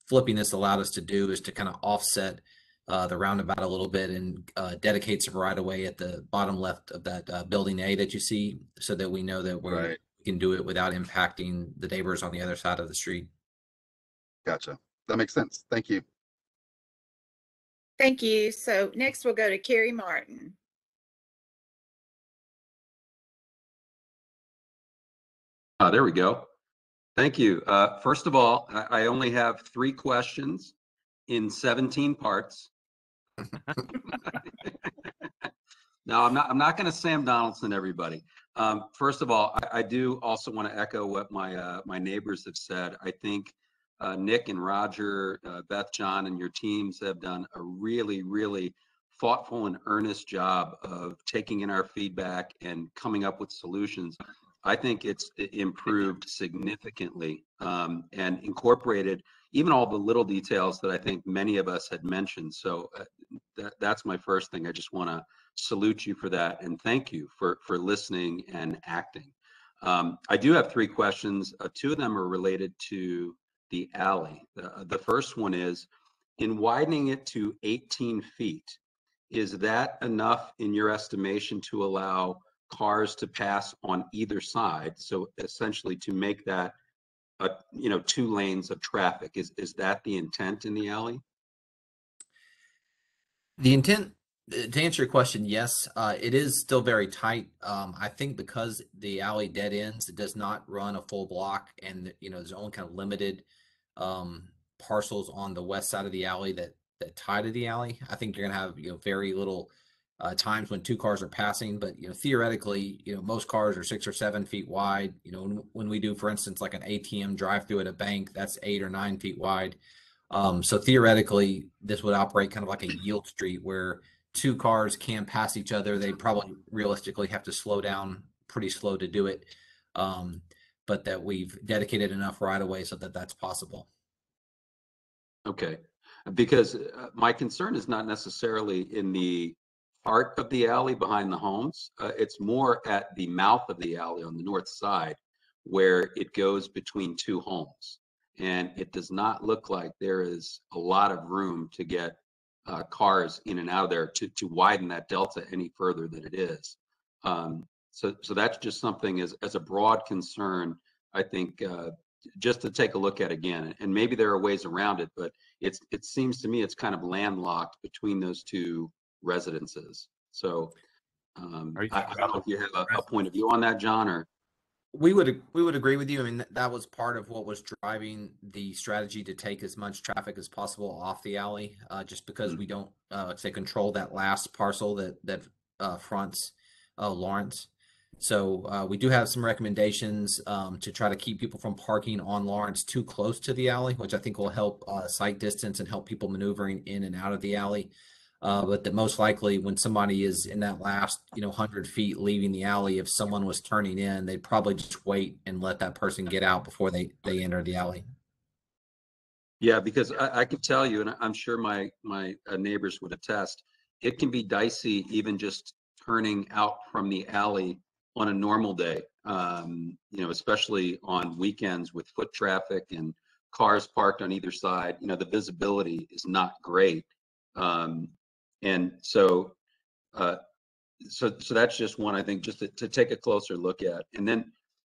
flipping this allowed us to do, is to kind of offset the roundabout a little bit and dedicate some right of way at the bottom left of that building A that you see, so that we know that we can do it without impacting the neighbors on the other side of the street. Gotcha. That makes sense. Thank you. Thank you. So next we'll go to Carrie Martin. There we go. Thank you. First of all, I only have 3 questions in 17 parts. No, I'm not going to Sam Donaldson everybody. First of all, I do also want to echo what my neighbors have said. I think Nick and Roger, Beth, John, and your teams have done a really, really thoughtful and earnest job of taking in our feedback and coming up with solutions. I think it's improved significantly and incorporated even all the little details that I think many of us had mentioned. So that's my first thing. I just want to salute you for that and thank you for listening and acting. I do have 3 questions. 2 of them are related to the alley. The first one is, in widening it to 18 feet, is that enough in your estimation to allow cars to pass on either side? So essentially to make that 2 lanes of traffic. Is that the intent in the alley? The intent, to answer your question, yes, it is still very tight. I think because the alley dead ends, it does not run a full block, and there's only kind of limited parcels on the west side of the alley that tie to the alley. I think you're gonna have very little times when 2 cars are passing, but theoretically, most cars are 6 or 7 feet wide. When we do, for instance, like an ATM drive-through at a bank, that's 8 or 9 feet wide. So theoretically, this would operate kind of like a yield street where 2 cars can pass each other. They probably realistically have to slow down pretty slow to do it, but that we've dedicated enough right away so that that's possible. Okay, because my concern is not necessarily in the heart of the alley behind the homes. It's more at the mouth of the alley on the north side where it goes between 2 homes. And it does not look like there is a lot of room to get cars in and out of there to widen that delta any further than it is. So that's just something as a broad concern, I think, just to take a look at again. And maybe there are ways around it, but it seems to me it's kind of landlocked between those 2 residences. So I don't know if you have a point of view on that, John, or. We would agree with you. I mean, that was part of what was driving the strategy to take as much traffic as possible off the alley, just because we don't, say, control that last parcel that fronts Lawrence. So we do have some recommendations to try to keep people from parking on Lawrence too close to the alley, which I think will help sight distance and help people maneuvering in and out of the alley. But that most likely when somebody is in that last 100 feet leaving the alley, if someone was turning in, they'd probably just wait and let that person get out before they enter the alley. Yeah, because I could tell you, and I'm sure my neighbors would attest, it can be dicey even just turning out from the alley on a normal day, especially on weekends with foot traffic and cars parked on either side. The visibility is not great. And so that's just one, I think, just to take a closer look at. And then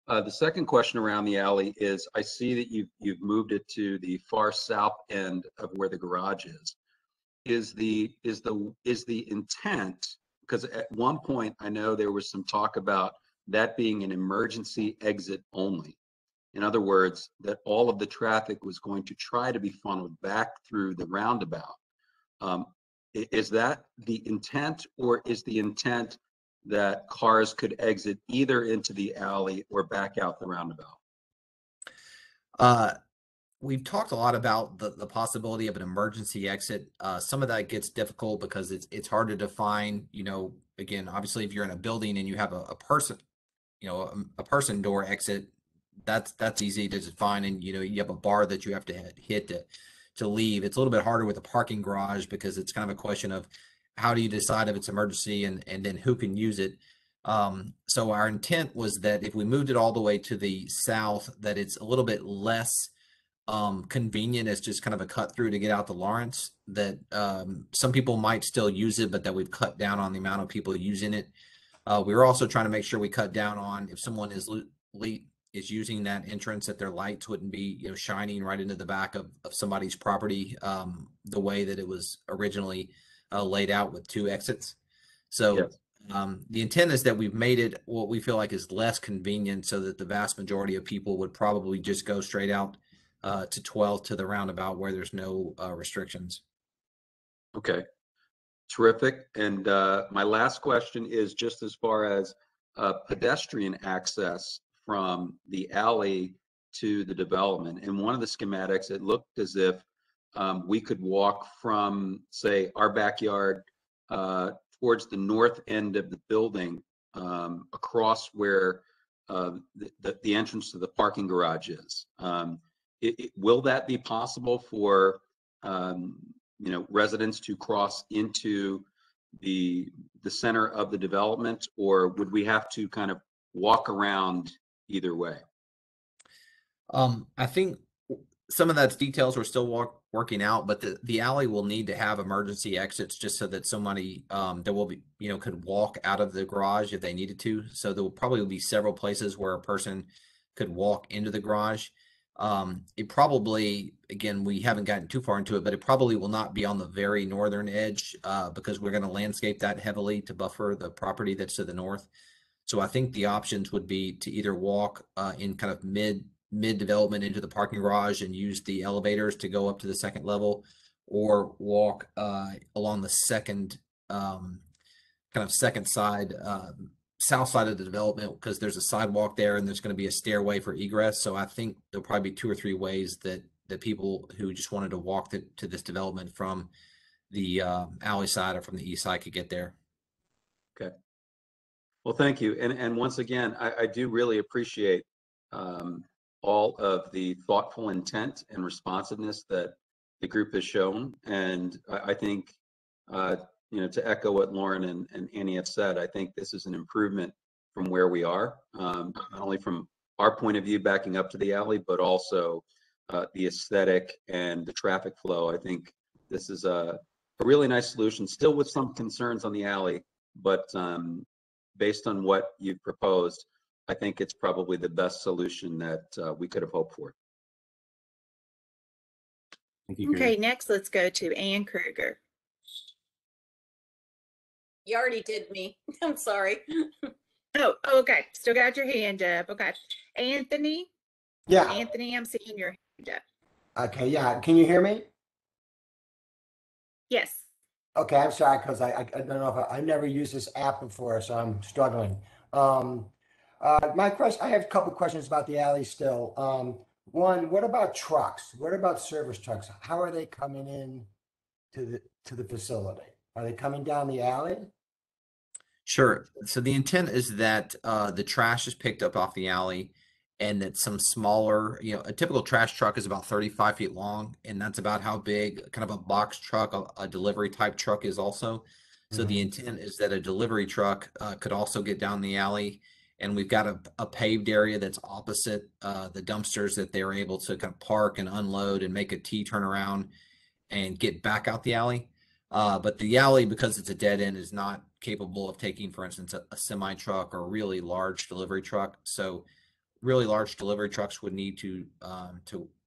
the second question around the alley is, I see that you've moved it to the far south end of where the garage is. Is the intent, because at one point I know there was some talk about that being an emergency exit only. In other words, that all of the traffic was going to try to be funneled back through the roundabout. Is that the intent, or is the intent that cars could exit either into the alley or back out the roundabout? We've talked a lot about the possibility of an emergency exit. Some of that gets difficult because it's hard to define. Again, obviously, if you're in a building and you have a person, a person door exit, that's easy to define, and you have a bar that you have to hit to leave. It's a little bit harder with a parking garage because it's kind of a question of how do you decide if it's emergency and then who can use it. So our intent was that if we moved it all the way to the south, that it's a little bit less convenient as just kind of a cut through to get out to Lawrence, that some people might still use it, but that we've cut down on the amount of people using it. We were also trying to make sure we cut down on if someone is fleet is using that entrance, that their lights wouldn't be, you know, shining right into the back of somebody's property, the way that it was originally laid out with 2 exits. So Yes. the intent is that we've made it what we feel like is less convenient, so that the vast majority of people would probably just go straight out to 12 to the roundabout where there's no restrictions. Okay, terrific. And my last question is just as far as pedestrian access from the alley to the development. In one of the schematics, it looked as if we could walk from, say, our backyard towards the north end of the building, across where the entrance to the parking garage is. Will that be possible for you know, residents to cross into the center of the development, or would we have to kind of walk around either way? I think some of that's details we're still working out, but the alley will need to have emergency exits just so that somebody there will be, you know, could walk out of the garage if they needed to. So there will probably be several places where a person could walk into the garage. It probably, again, we haven't gotten too far into it, but it probably will not be on the very northern edge because we're going to landscape that heavily to buffer the property that's to the north. So I think the options would be to either walk in kind of mid development into the parking garage and use the elevators to go up to the second level, or walk along the second kind of second side, south side of the development, because there's a sidewalk there and there's going to be a stairway for egress. So I think there'll probably be 2 or 3 ways that people who just wanted to walk to this development from the alley side or from the east side could get there. Okay. Well, thank you. And once again, I do really appreciate all of the thoughtful intent and responsiveness that the group has shown. And I think, you know, to echo what Lauren and Annie have said, I think this is an improvement from where we are, not only from our point of view backing up to the alley, but also the aesthetic and the traffic flow. I think this is a really nice solution, still with some concerns on the alley, but based on what you've proposed, I think it's probably the best solution that we could have hoped for. Thank you, Okay, next let's go to Ann Kruger. You already did me. I'm sorry. Oh, okay. Still got your hand up. Okay. Anthony? Yeah. Anthony, I'm seeing your hand up. Okay. Yeah. Can you hear me? Yes. Okay. I'm sorry because I don't know if I never used this app before, so I'm struggling. My question, I have a couple questions about the alley still. One, what about trucks? What about service trucks? How are they coming in to the facility? Are they coming down the alley? Sure. So the intent is that the trash is picked up off the alley, and that some smaller, you know, a typical trash truck is about 35 feet long, and that's about how big kind of a box truck, a delivery type truck is also. So the intent is that a delivery truck could also get down the alley, and we've got a paved area that's opposite the dumpsters that they're able to kind of park and unload and make a T turnaround and get back out the alley. But the alley, because it's a dead end, is not capable of taking, for instance, a semi truck or a really large delivery truck. So really large delivery trucks would need to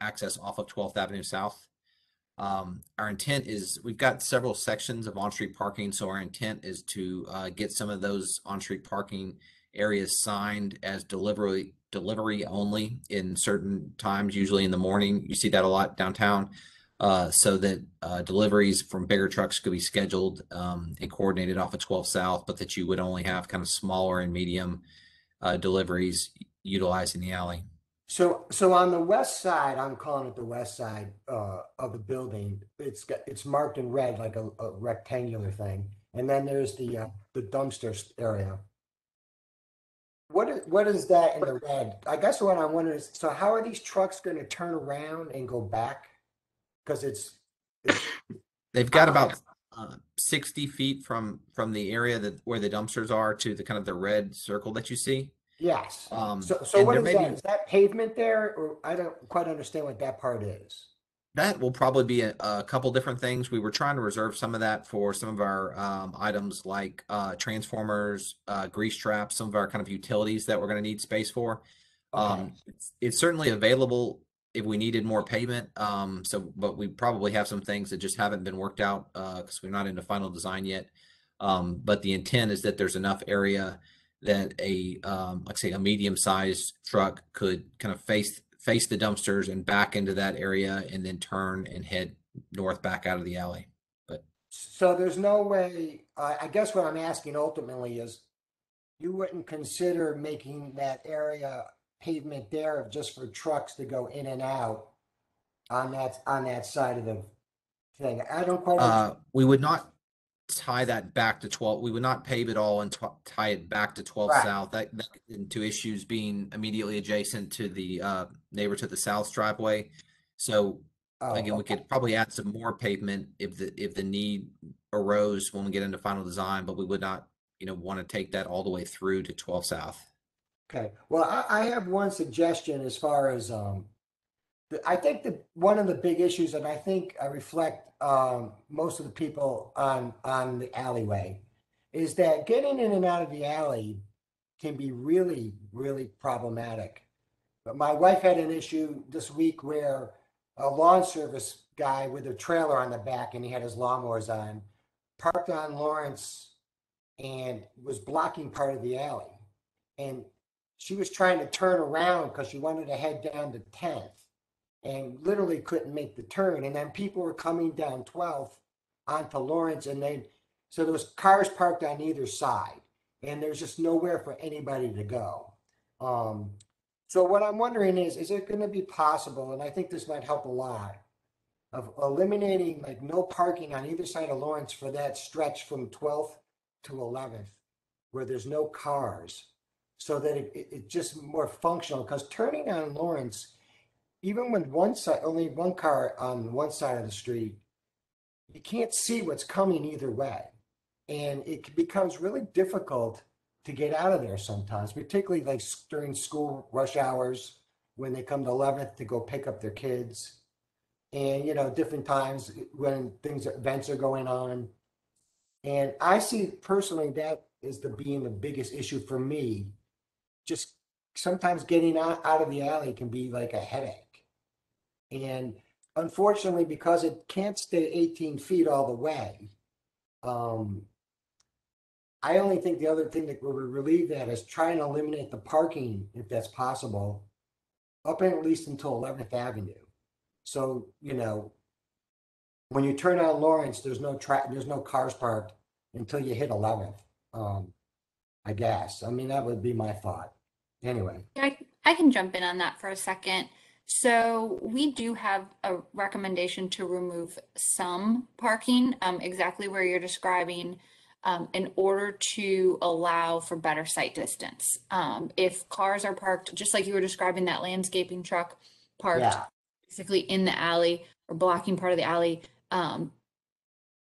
access off of 12th Avenue South. Our intent is, we've got several sections of on-street parking, so our intent is to get some of those on-street parking areas signed as delivery only in certain times, usually in the morning. You see that a lot downtown. So that deliveries from bigger trucks could be scheduled and coordinated off of 12 South, but that you would only have kind of smaller and medium deliveries utilizing the alley. So on the west side, I'm calling it the west side of the building. It's marked in red like a rectangular thing, and then there's the dumpster area. What is that in the red? I guess what I'm wondering is, so how are these trucks going to turn around and go back? Because it's they've got about 60 feet from the area where the dumpsters are to the kind of the red circle that you see. Yes. So and what there is may that? Is that pavement there, or I don't quite understand what that part is? That will probably be a couple different things. We were trying to reserve some of that for some of our items like transformers, grease traps, some of our kind of utilities that we're going to need space for. Okay. It's certainly available if we needed more pavement. But we probably have some things that just haven't been worked out because we're not into final design yet. But the intent is that there's enough area that like say a medium-sized truck could kind of face the dumpsters and back into that area and then turn and head north back out of the alley. But So there's no way, I guess what I'm asking ultimately is, you wouldn't consider making that area pavement there just for trucks to go in and out on that side of the thing? I don't quite understand. we would not tie that back to 12. We would not pave it all and tie it back to 12 Right. South. That into issues being immediately adjacent to the neighbor to the south driveway. So Oh, again, we okay. could probably add some more pavement if the need arose when we get into final design, but we would not, want to take that all the way through to 12 South. Okay. Well, I have one suggestion as far as I think that one of the big issues, and I think I reflect most of the people on the alleyway, is that getting in and out of the alley can be really, really problematic. But my wife had an issue this week where a lawn service guy with a trailer on the back, and he had his lawnmowers on, parked on Lawrence and was blocking part of the alley. And she was trying to turn around because she wanted to head down to 10th and literally couldn't make the turn. And then people were coming down 12th onto Lawrence, and so there was cars parked on either side, and there's just nowhere for anybody to go. So what I'm wondering is it going to be possible, and I think this might help a lot, of eliminating like no parking on either side of Lawrence for that stretch from 12th to 11th, where there's no cars, so that it's just more functional. Because turning on Lawrence, even when only one car on one side of the street, you can't see what's coming either way, and it becomes really difficult to get out of there sometimes, particularly like during school rush hours when they come to 11th to go pick up their kids, and different times when events are going on. And I see personally that is being the biggest issue for me. Just sometimes getting out of the alley can be like a headache. And unfortunately, because it can't stay 18 feet all the way, I only think the other thing that will relieve that is trying to eliminate the parking, if that's possible, up at least until 11th Avenue. So, when you turn on Lawrence, there's no cars parked until you hit 11th. I guess. I mean, that would be my thought. Anyway. I can jump in on that for a second. So we do have a recommendation to remove some parking, exactly where you're describing, in order to allow for better sight distance. If cars are parked, just like you were describing, that landscaping truck parked basically in the alley or blocking part of the alley,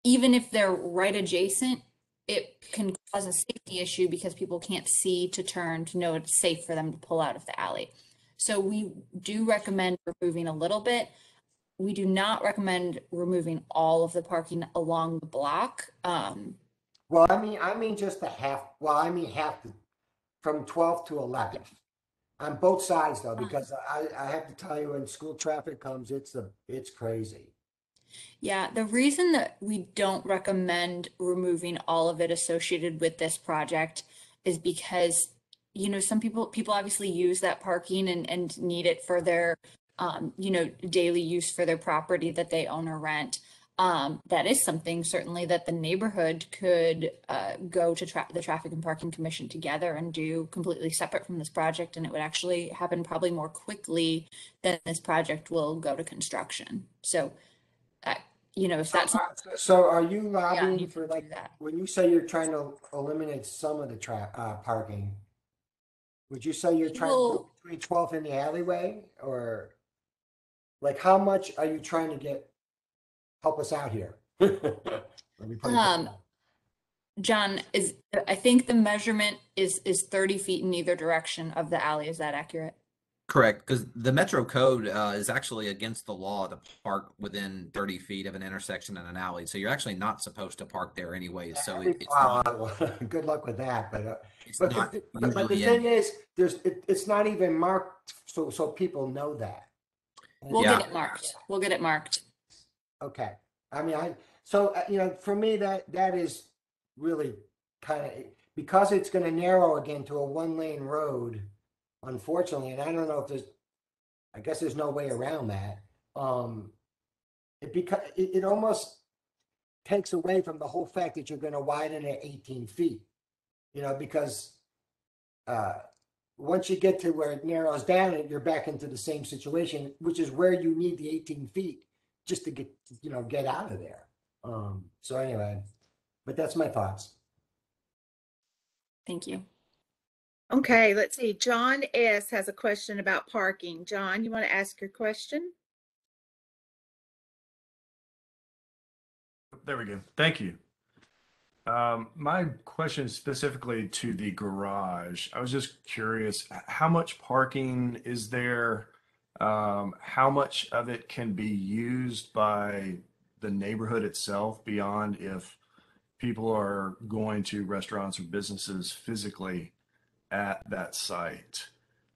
even if they're right adjacent, it can cause a safety issue because people can't see to turn to know it's safe for them to pull out of the alley. So we do recommend removing a little bit. We do not recommend removing all of the parking along the block. Well, I mean just the half. Well, I mean from 12th to 11th on both sides, though, because I have to tell you, when school traffic comes, it's crazy. Yeah, the reason that we don't recommend removing all of it associated with this project is because, some people obviously use that parking and need it for their, daily use for their property that they own or rent. That is something certainly that the neighborhood could go to the Traffic and Parking Commission together and do completely separate from this project, and it would actually happen probably more quickly than this project will go to construction. So, if that's so, are you lobbying you for can like do that. when you say you're trying to eliminate some of the parking? Would you say you're trying to Well, go between 12th and the alleyway, or like how much are you trying to help us out here? Let me put it that way. John, I think the measurement is 30 feet in either direction of the alley. Is that accurate? Correct, because the Metro Code is actually against the law to park within 30 feet of an intersection and an alley. So you're actually not supposed to park there anyway. So it's Wow, not, well, good luck with that. it's But not but the usually thing in. is, it's not even marked so people know that. We'll Yeah. get it marked. We'll get it marked. Okay. I mean, for me, that is really kind of, because it's going to narrow again to a 1-lane road, unfortunately, and I don't know if I guess there's no way around that. It almost takes away from the whole fact that you're going to widen it 18 feet, because once you get to where it narrows down, you're back into the same situation, which is where you need the 18 feet just to get out of there. So anyway, but that's my thoughts. Thank you. Okay, let's see. John S. has a question about parking. John, you want to ask your question? There we go. Thank you. My question is specifically to the garage. I was just curious, how much parking is there? How much of it can be used by the neighborhood itself beyond if people are going to restaurants or businesses physically at that site?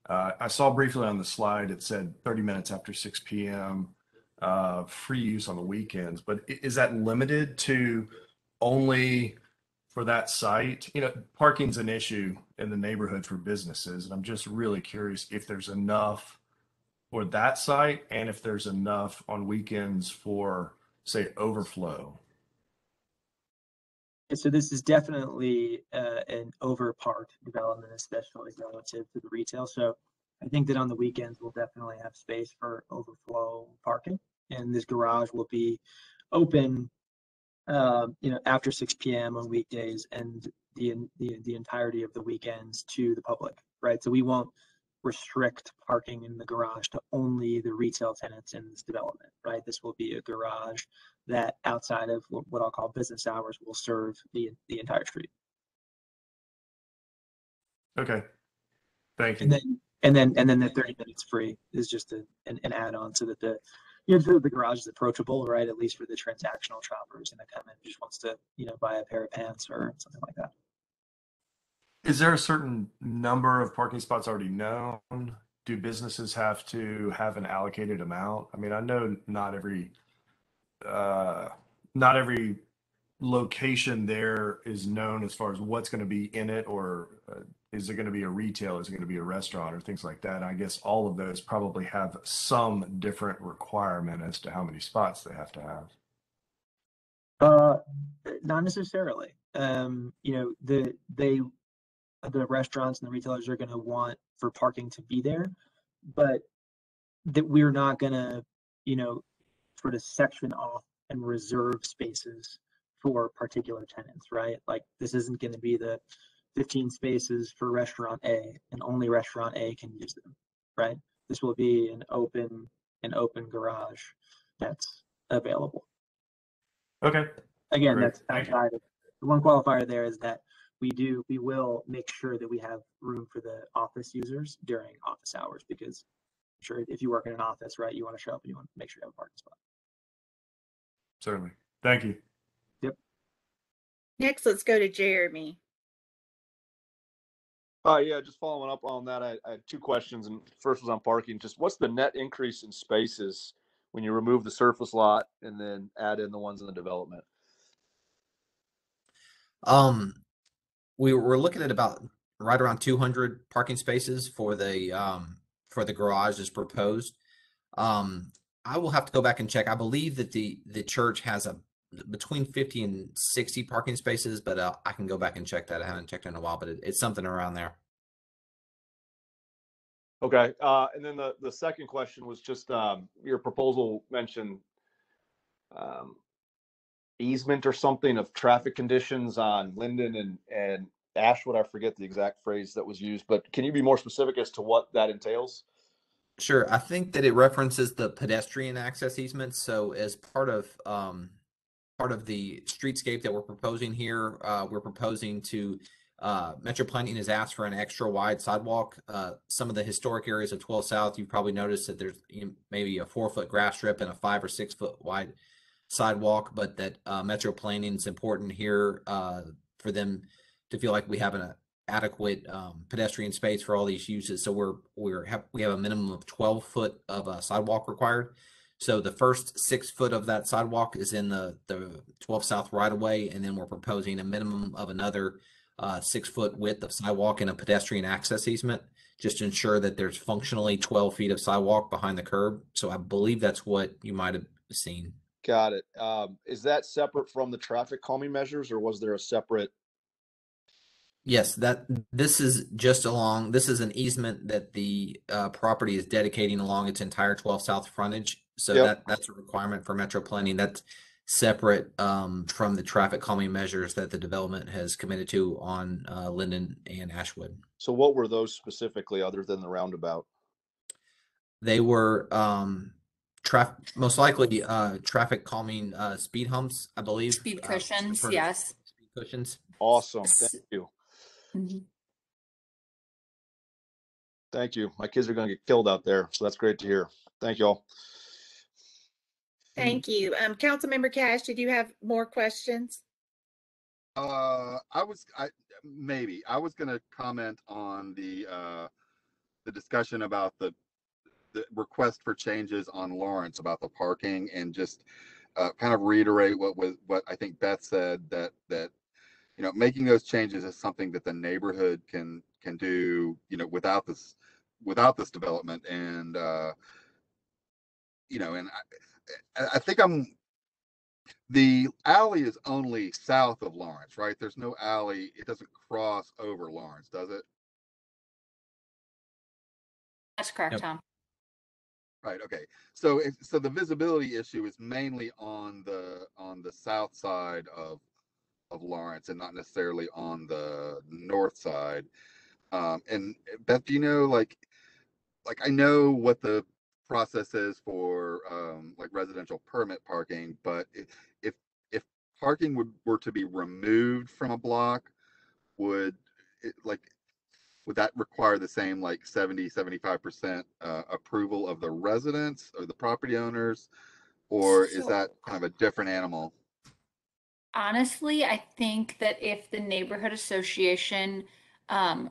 I saw briefly on the slide, it said 30 minutes after 6 p.m. Free use on the weekends, but is that limited to only for that site? Parking's an issue in the neighborhood for businesses, and I'm just really curious if there's enough for that site and if there's enough on weekends for, say, overflow. So this is definitely an overparked development, especially relative to the retail. So I think that on the weekends, we'll definitely have space for overflow parking, and this garage will be open, after 6 p.m. on weekdays and the entirety of the weekends to the public, right? So we won't restrict parking in the garage to only the retail tenants in this development, right? This will be a garage that outside of what I'll call business hours will serve the entire street. Okay, thank you. And then the 30 minutes free is just an add-on so that the garage is approachable, right? At least for the transactional shoppers and that come in just wants to, buy a pair of pants or something like that. Is there a certain number of parking spots already known? Do businesses have to have an allocated amount? I mean, I know not every location there is known as far as what's going to be in it, or is it going to be a retail? Is it going to be a restaurant or things like that? I guess all of those probably have some different requirement as to how many spots they have to have. Not necessarily. The restaurants and the retailers are going to want for parking to be there, but that we're not going to, sort of section off and reserve spaces for particular tenants, right? Like this isn't going to be the 15 spaces for restaurant A and only restaurant A can use them, right? This will be an open garage that's available. Okay. Again, Great. that's outside of the one qualifier there is that we will make sure that we have room for the office users during office hours, because I'm sure if you work in an office, right, you want to show up and you want to make sure you have a parking spot. Certainly. Thank you. Yep. Next, let's go to Jeremy. Yeah, just following up on that, I had two questions, and first was on parking. Just what's the net increase in spaces when you remove the surface lot and then add in the ones in the development? We were looking at about right around 200 parking spaces for the garage as proposed. I will have to go back and check. I believe that the church has between 50 and 60 parking spaces, but I can go back and check that. I haven't checked in a while, but it's something around there. Okay. And then the second question was just your proposal mentioned easement or something of traffic conditions on Linden and Ashwood. I forget the exact phrase that was used, but can you be more specific as to what that entails? Sure. I think that it references the pedestrian access easements. So as part of the streetscape that we're proposing here, we're proposing to Metro Planning has asked for an extra wide sidewalk. Some of the historic areas of 12 South, you've probably noticed that there's maybe a 4-foot grass strip and a 5 or 6 foot wide sidewalk, but that Metro Planning is important here for them to feel like we have an adequate pedestrian space for all these uses. So we have a minimum of 12 foot of sidewalk required. So the first 6 foot of that sidewalk is in the 12 South right of way, and then we're proposing a minimum of another 6 foot width of sidewalk and a pedestrian access easement, just to ensure that there's functionally 12 feet of sidewalk behind the curb. So I believe that's what you might have seen. Got it. Is that separate from the traffic calming measures, or was there a separate? Yes, this is an easement that the property is dedicating along its entire 12 South frontage. So Yep. that's a requirement for Metro Planning. That's separate from the traffic calming measures that the development has committed to on Linden and Ashwood. So what were those specifically, other than the roundabout? They were most likely traffic calming speed humps, I believe. Speed cushions, for yes. Speed cushions. Awesome. Thank you. Mhm. Thank you. My kids are going to get killed out there, so that's great to hear. Thank you all. Thank you. Councilmember Cash, did you have more questions? I was going to comment on the discussion about the request for changes on Lawrence about the parking, and just kind of reiterate what I think Beth said, that making those changes is something that the neighborhood can do, without this development. And and I think the alley is only south of Lawrence, right? There's no alley. It doesn't cross over Lawrence, does it? That's correct, Yep. Tom. Right. Okay. So the visibility issue is mainly on the south side of Lawrence, and not necessarily on the north side. And Beth, do you know, like I know what the process is for like residential permit parking, but if parking were to be removed from a block, would that require the same, like 75% approval of the residents or the property owners, or is that kind of a different animal? Honestly, I think that if the neighborhood association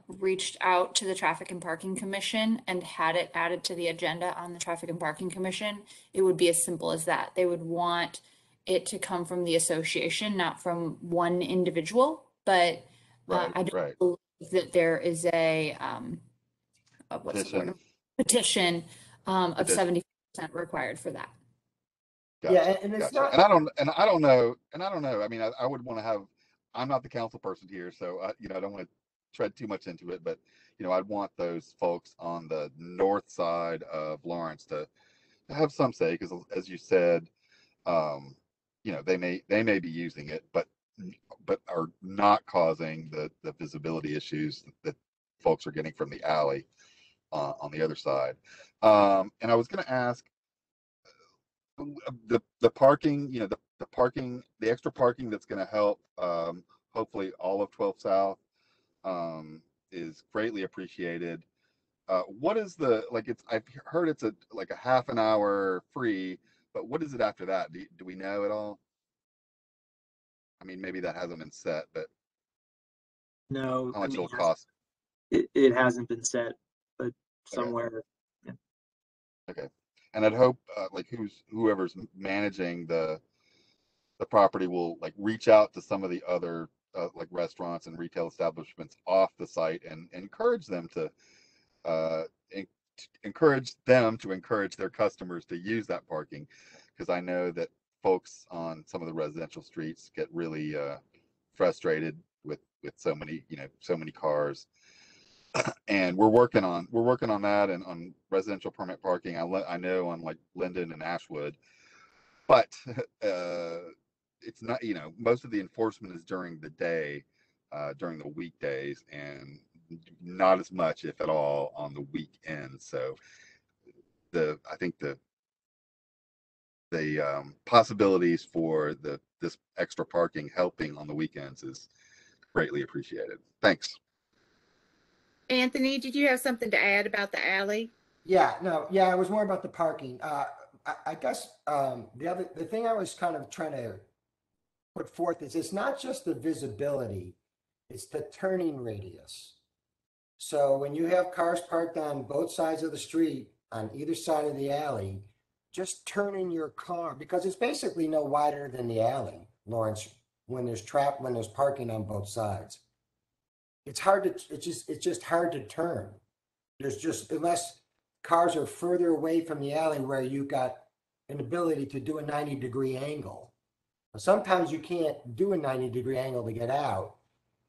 reached out to the Traffic and Parking Commission and had it added to the agenda on the Traffic and Parking Commission, it would be as simple as that. They would want it to come from the association, not from one individual. But I don't believe that there is a what's the word? Petition of 70% required for that. Gotcha. Yeah, and it's not. And I don't know. I mean, I would want to have. I'm not the council person here, so I don't want to tread too much into it. But I'd want those folks on the north side of Lawrence to have some say, because, as you said, they may be using it, but are not causing the visibility issues that folks are getting from the alley on the other side. And I was going to ask, the parking, the extra parking that's going to help, hopefully all of 12 South, is greatly appreciated. What is I've heard it's a half an hour free, but what is it after that? Do we know at all? I mean, maybe that hasn't been set, but No, how much it'll cost? It hasn't been set, but somewhere. Yeah. Okay. And I'd hope whoever's managing the property will reach out to some of the other restaurants and retail establishments off the site and encourage them to encourage their customers to use that parking, because I know that folks on some of the residential streets get really frustrated with so many cars. And we're working on that, and on residential permit parking. I know on Linden and Ashwood, but it's not, most of the enforcement is during the day, during the weekdays, and not as much, if at all, on the weekends. So I think the possibilities for this extra parking helping on the weekends is greatly appreciated. Thanks. Anthony, did you have something to add about the alley? Yeah, no, yeah, it was more about the parking. I guess the thing I was kind of trying to put forth is it's not just the visibility, it's the turning radius. So when you have cars parked on both sides of the street, on either side of the alley, just turning your car, because it's basically no wider than the alley, Lawrence, when there's parking on both sides. It's just hard to turn. There's just, unless cars are further away from the alley where you've got an ability to do a 90-degree angle. Sometimes you can't do a 90-degree angle to get out.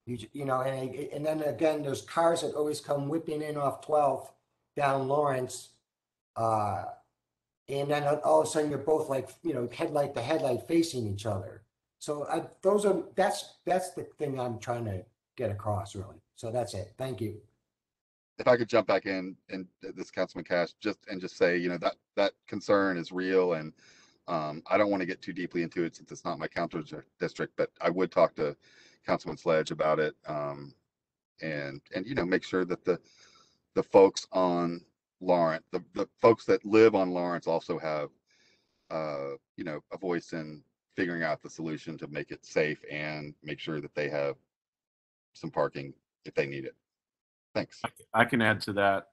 You know, and then again, there's cars that always come whipping in off 12th down Lawrence. And then all of a sudden you're both like, you know, headlight to headlight facing each other. So that's the thing I'm trying to get across, really. So that's it. Thank you. If I could jump back in and this Councilman Cash just say, you know, that concern is real, and I don't want to get too deeply into it since it's not my council district, but I would talk to Councilman Sledge about it, and you know, make sure that the folks on Lawrence, the folks that live on Lawrence also have you know, a voice in figuring out the solution to make it safe and make sure that they have some parking if they need it. Thanks. I can add to that,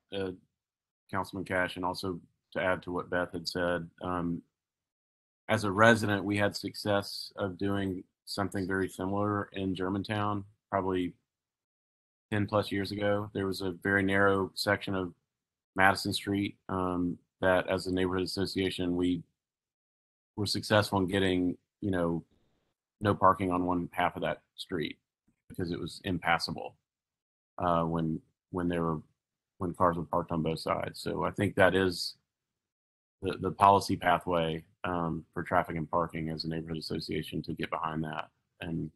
Councilman Cash, and also to add to what Beth had said. As a resident, we had success of doing something very similar in Germantown, probably 10 plus years ago. There was a very narrow section of Madison Street that, as a neighborhood association, we were successful in getting, you know, no parking on one half of that street because it was impassable when cars were parked on both sides. So I think that is the policy pathway for traffic and parking as a neighborhood association to get behind that. And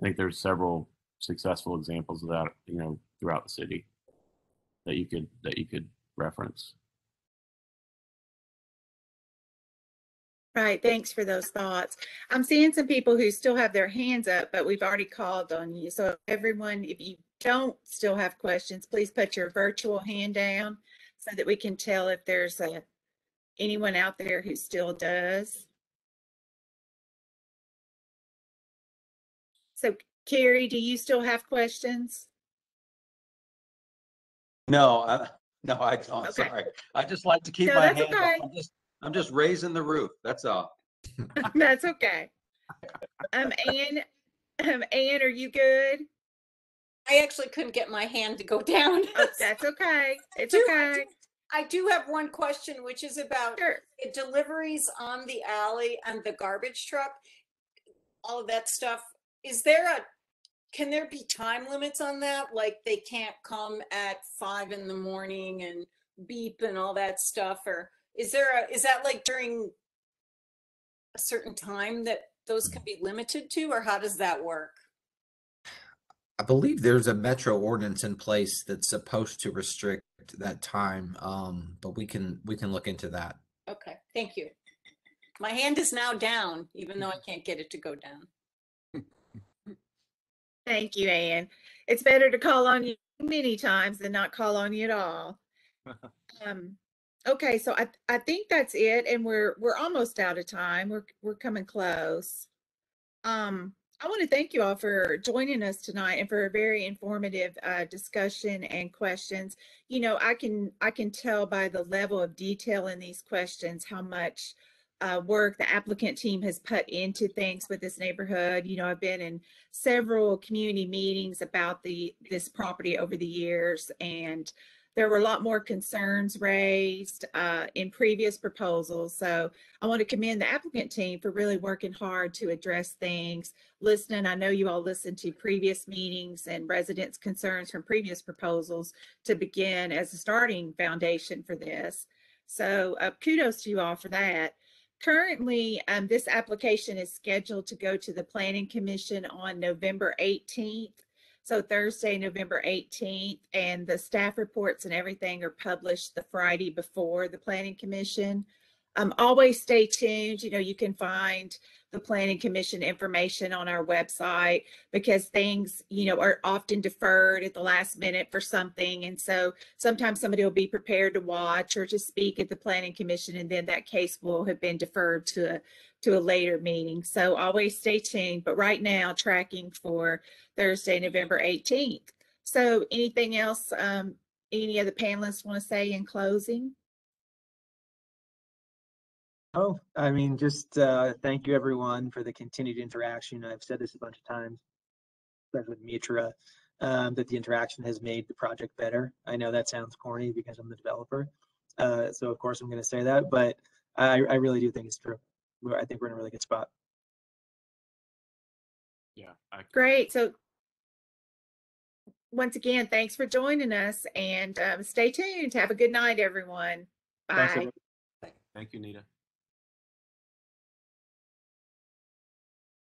I think there's several successful examples of that, you know, throughout the city that you could reference. Right. Thanks for those thoughts. I'm seeing some people who still have their hands up, but we've already called on you. So everyone, if you don't still have questions, please put your virtual hand down so that we can tell if there's anyone out there who still does. So Carrie, do you still have questions? No, I don't. Okay. Sorry. I just like to keep No, my that's hands okay. up. I'm just raising the roof. That's all. That's okay. Ann, are you good? I actually couldn't get my hand to go down. Oh, that's okay. It's do- okay. I do have one question, which is about Sure. the deliveries on the alley and the garbage truck, all of that stuff. Can there be time limits on that? Like they can't come at 5 in the morning and beep and all that stuff? Or is that like during a certain time that those can be limited to, or how does that work? I believe there's a metro ordinance in place that's supposed to restrict that time, but we can look into that. Okay, thank you. My hand is now down, even though I can't get it to go down. Thank you, Ann. It's better to call on you many times than not call on you at all. Okay, so I think that's it, and we're almost out of time. We're coming close. I want to thank you all for joining us tonight and for a very informative discussion and questions. You know, I can tell by the level of detail in these questions how much work the applicant team has put into things with this neighborhood. You know, I've been in several community meetings about this property over the years, and there were a lot more concerns raised in previous proposals. So I want to commend the applicant team for really working hard to address things, listening. I know you all listened to previous meetings and residents' concerns from previous proposals to begin as a starting foundation for this. So kudos to you all for that. Currently, this application is scheduled to go to the Planning Commission on November 18th. So Thursday, November 18th, and the staff reports and everything are published the Friday before the Planning Commission. Always stay tuned. You know, you can find the planning commission information on our website, because things, you know, are often deferred at the last minute for something. And so sometimes somebody will be prepared to watch or to speak at the planning commission, and then that case will have been deferred to a later meeting. So always stay tuned. But right now, tracking for Thursday, November 18th. So anything else, any of the panelists want to say in closing? Oh, I mean, just thank you everyone for the continued interaction. I've said this a bunch of times, especially with Mitra, that the interaction has made the project better. I know that sounds corny because I'm the developer. So of course I'm going to say that, but I really do think it's true. I think we're in a really good spot. Yeah. Great. So once again, thanks for joining us, and stay tuned. Have a good night, everyone. Bye. Thanks, everyone. Thank you, Nita.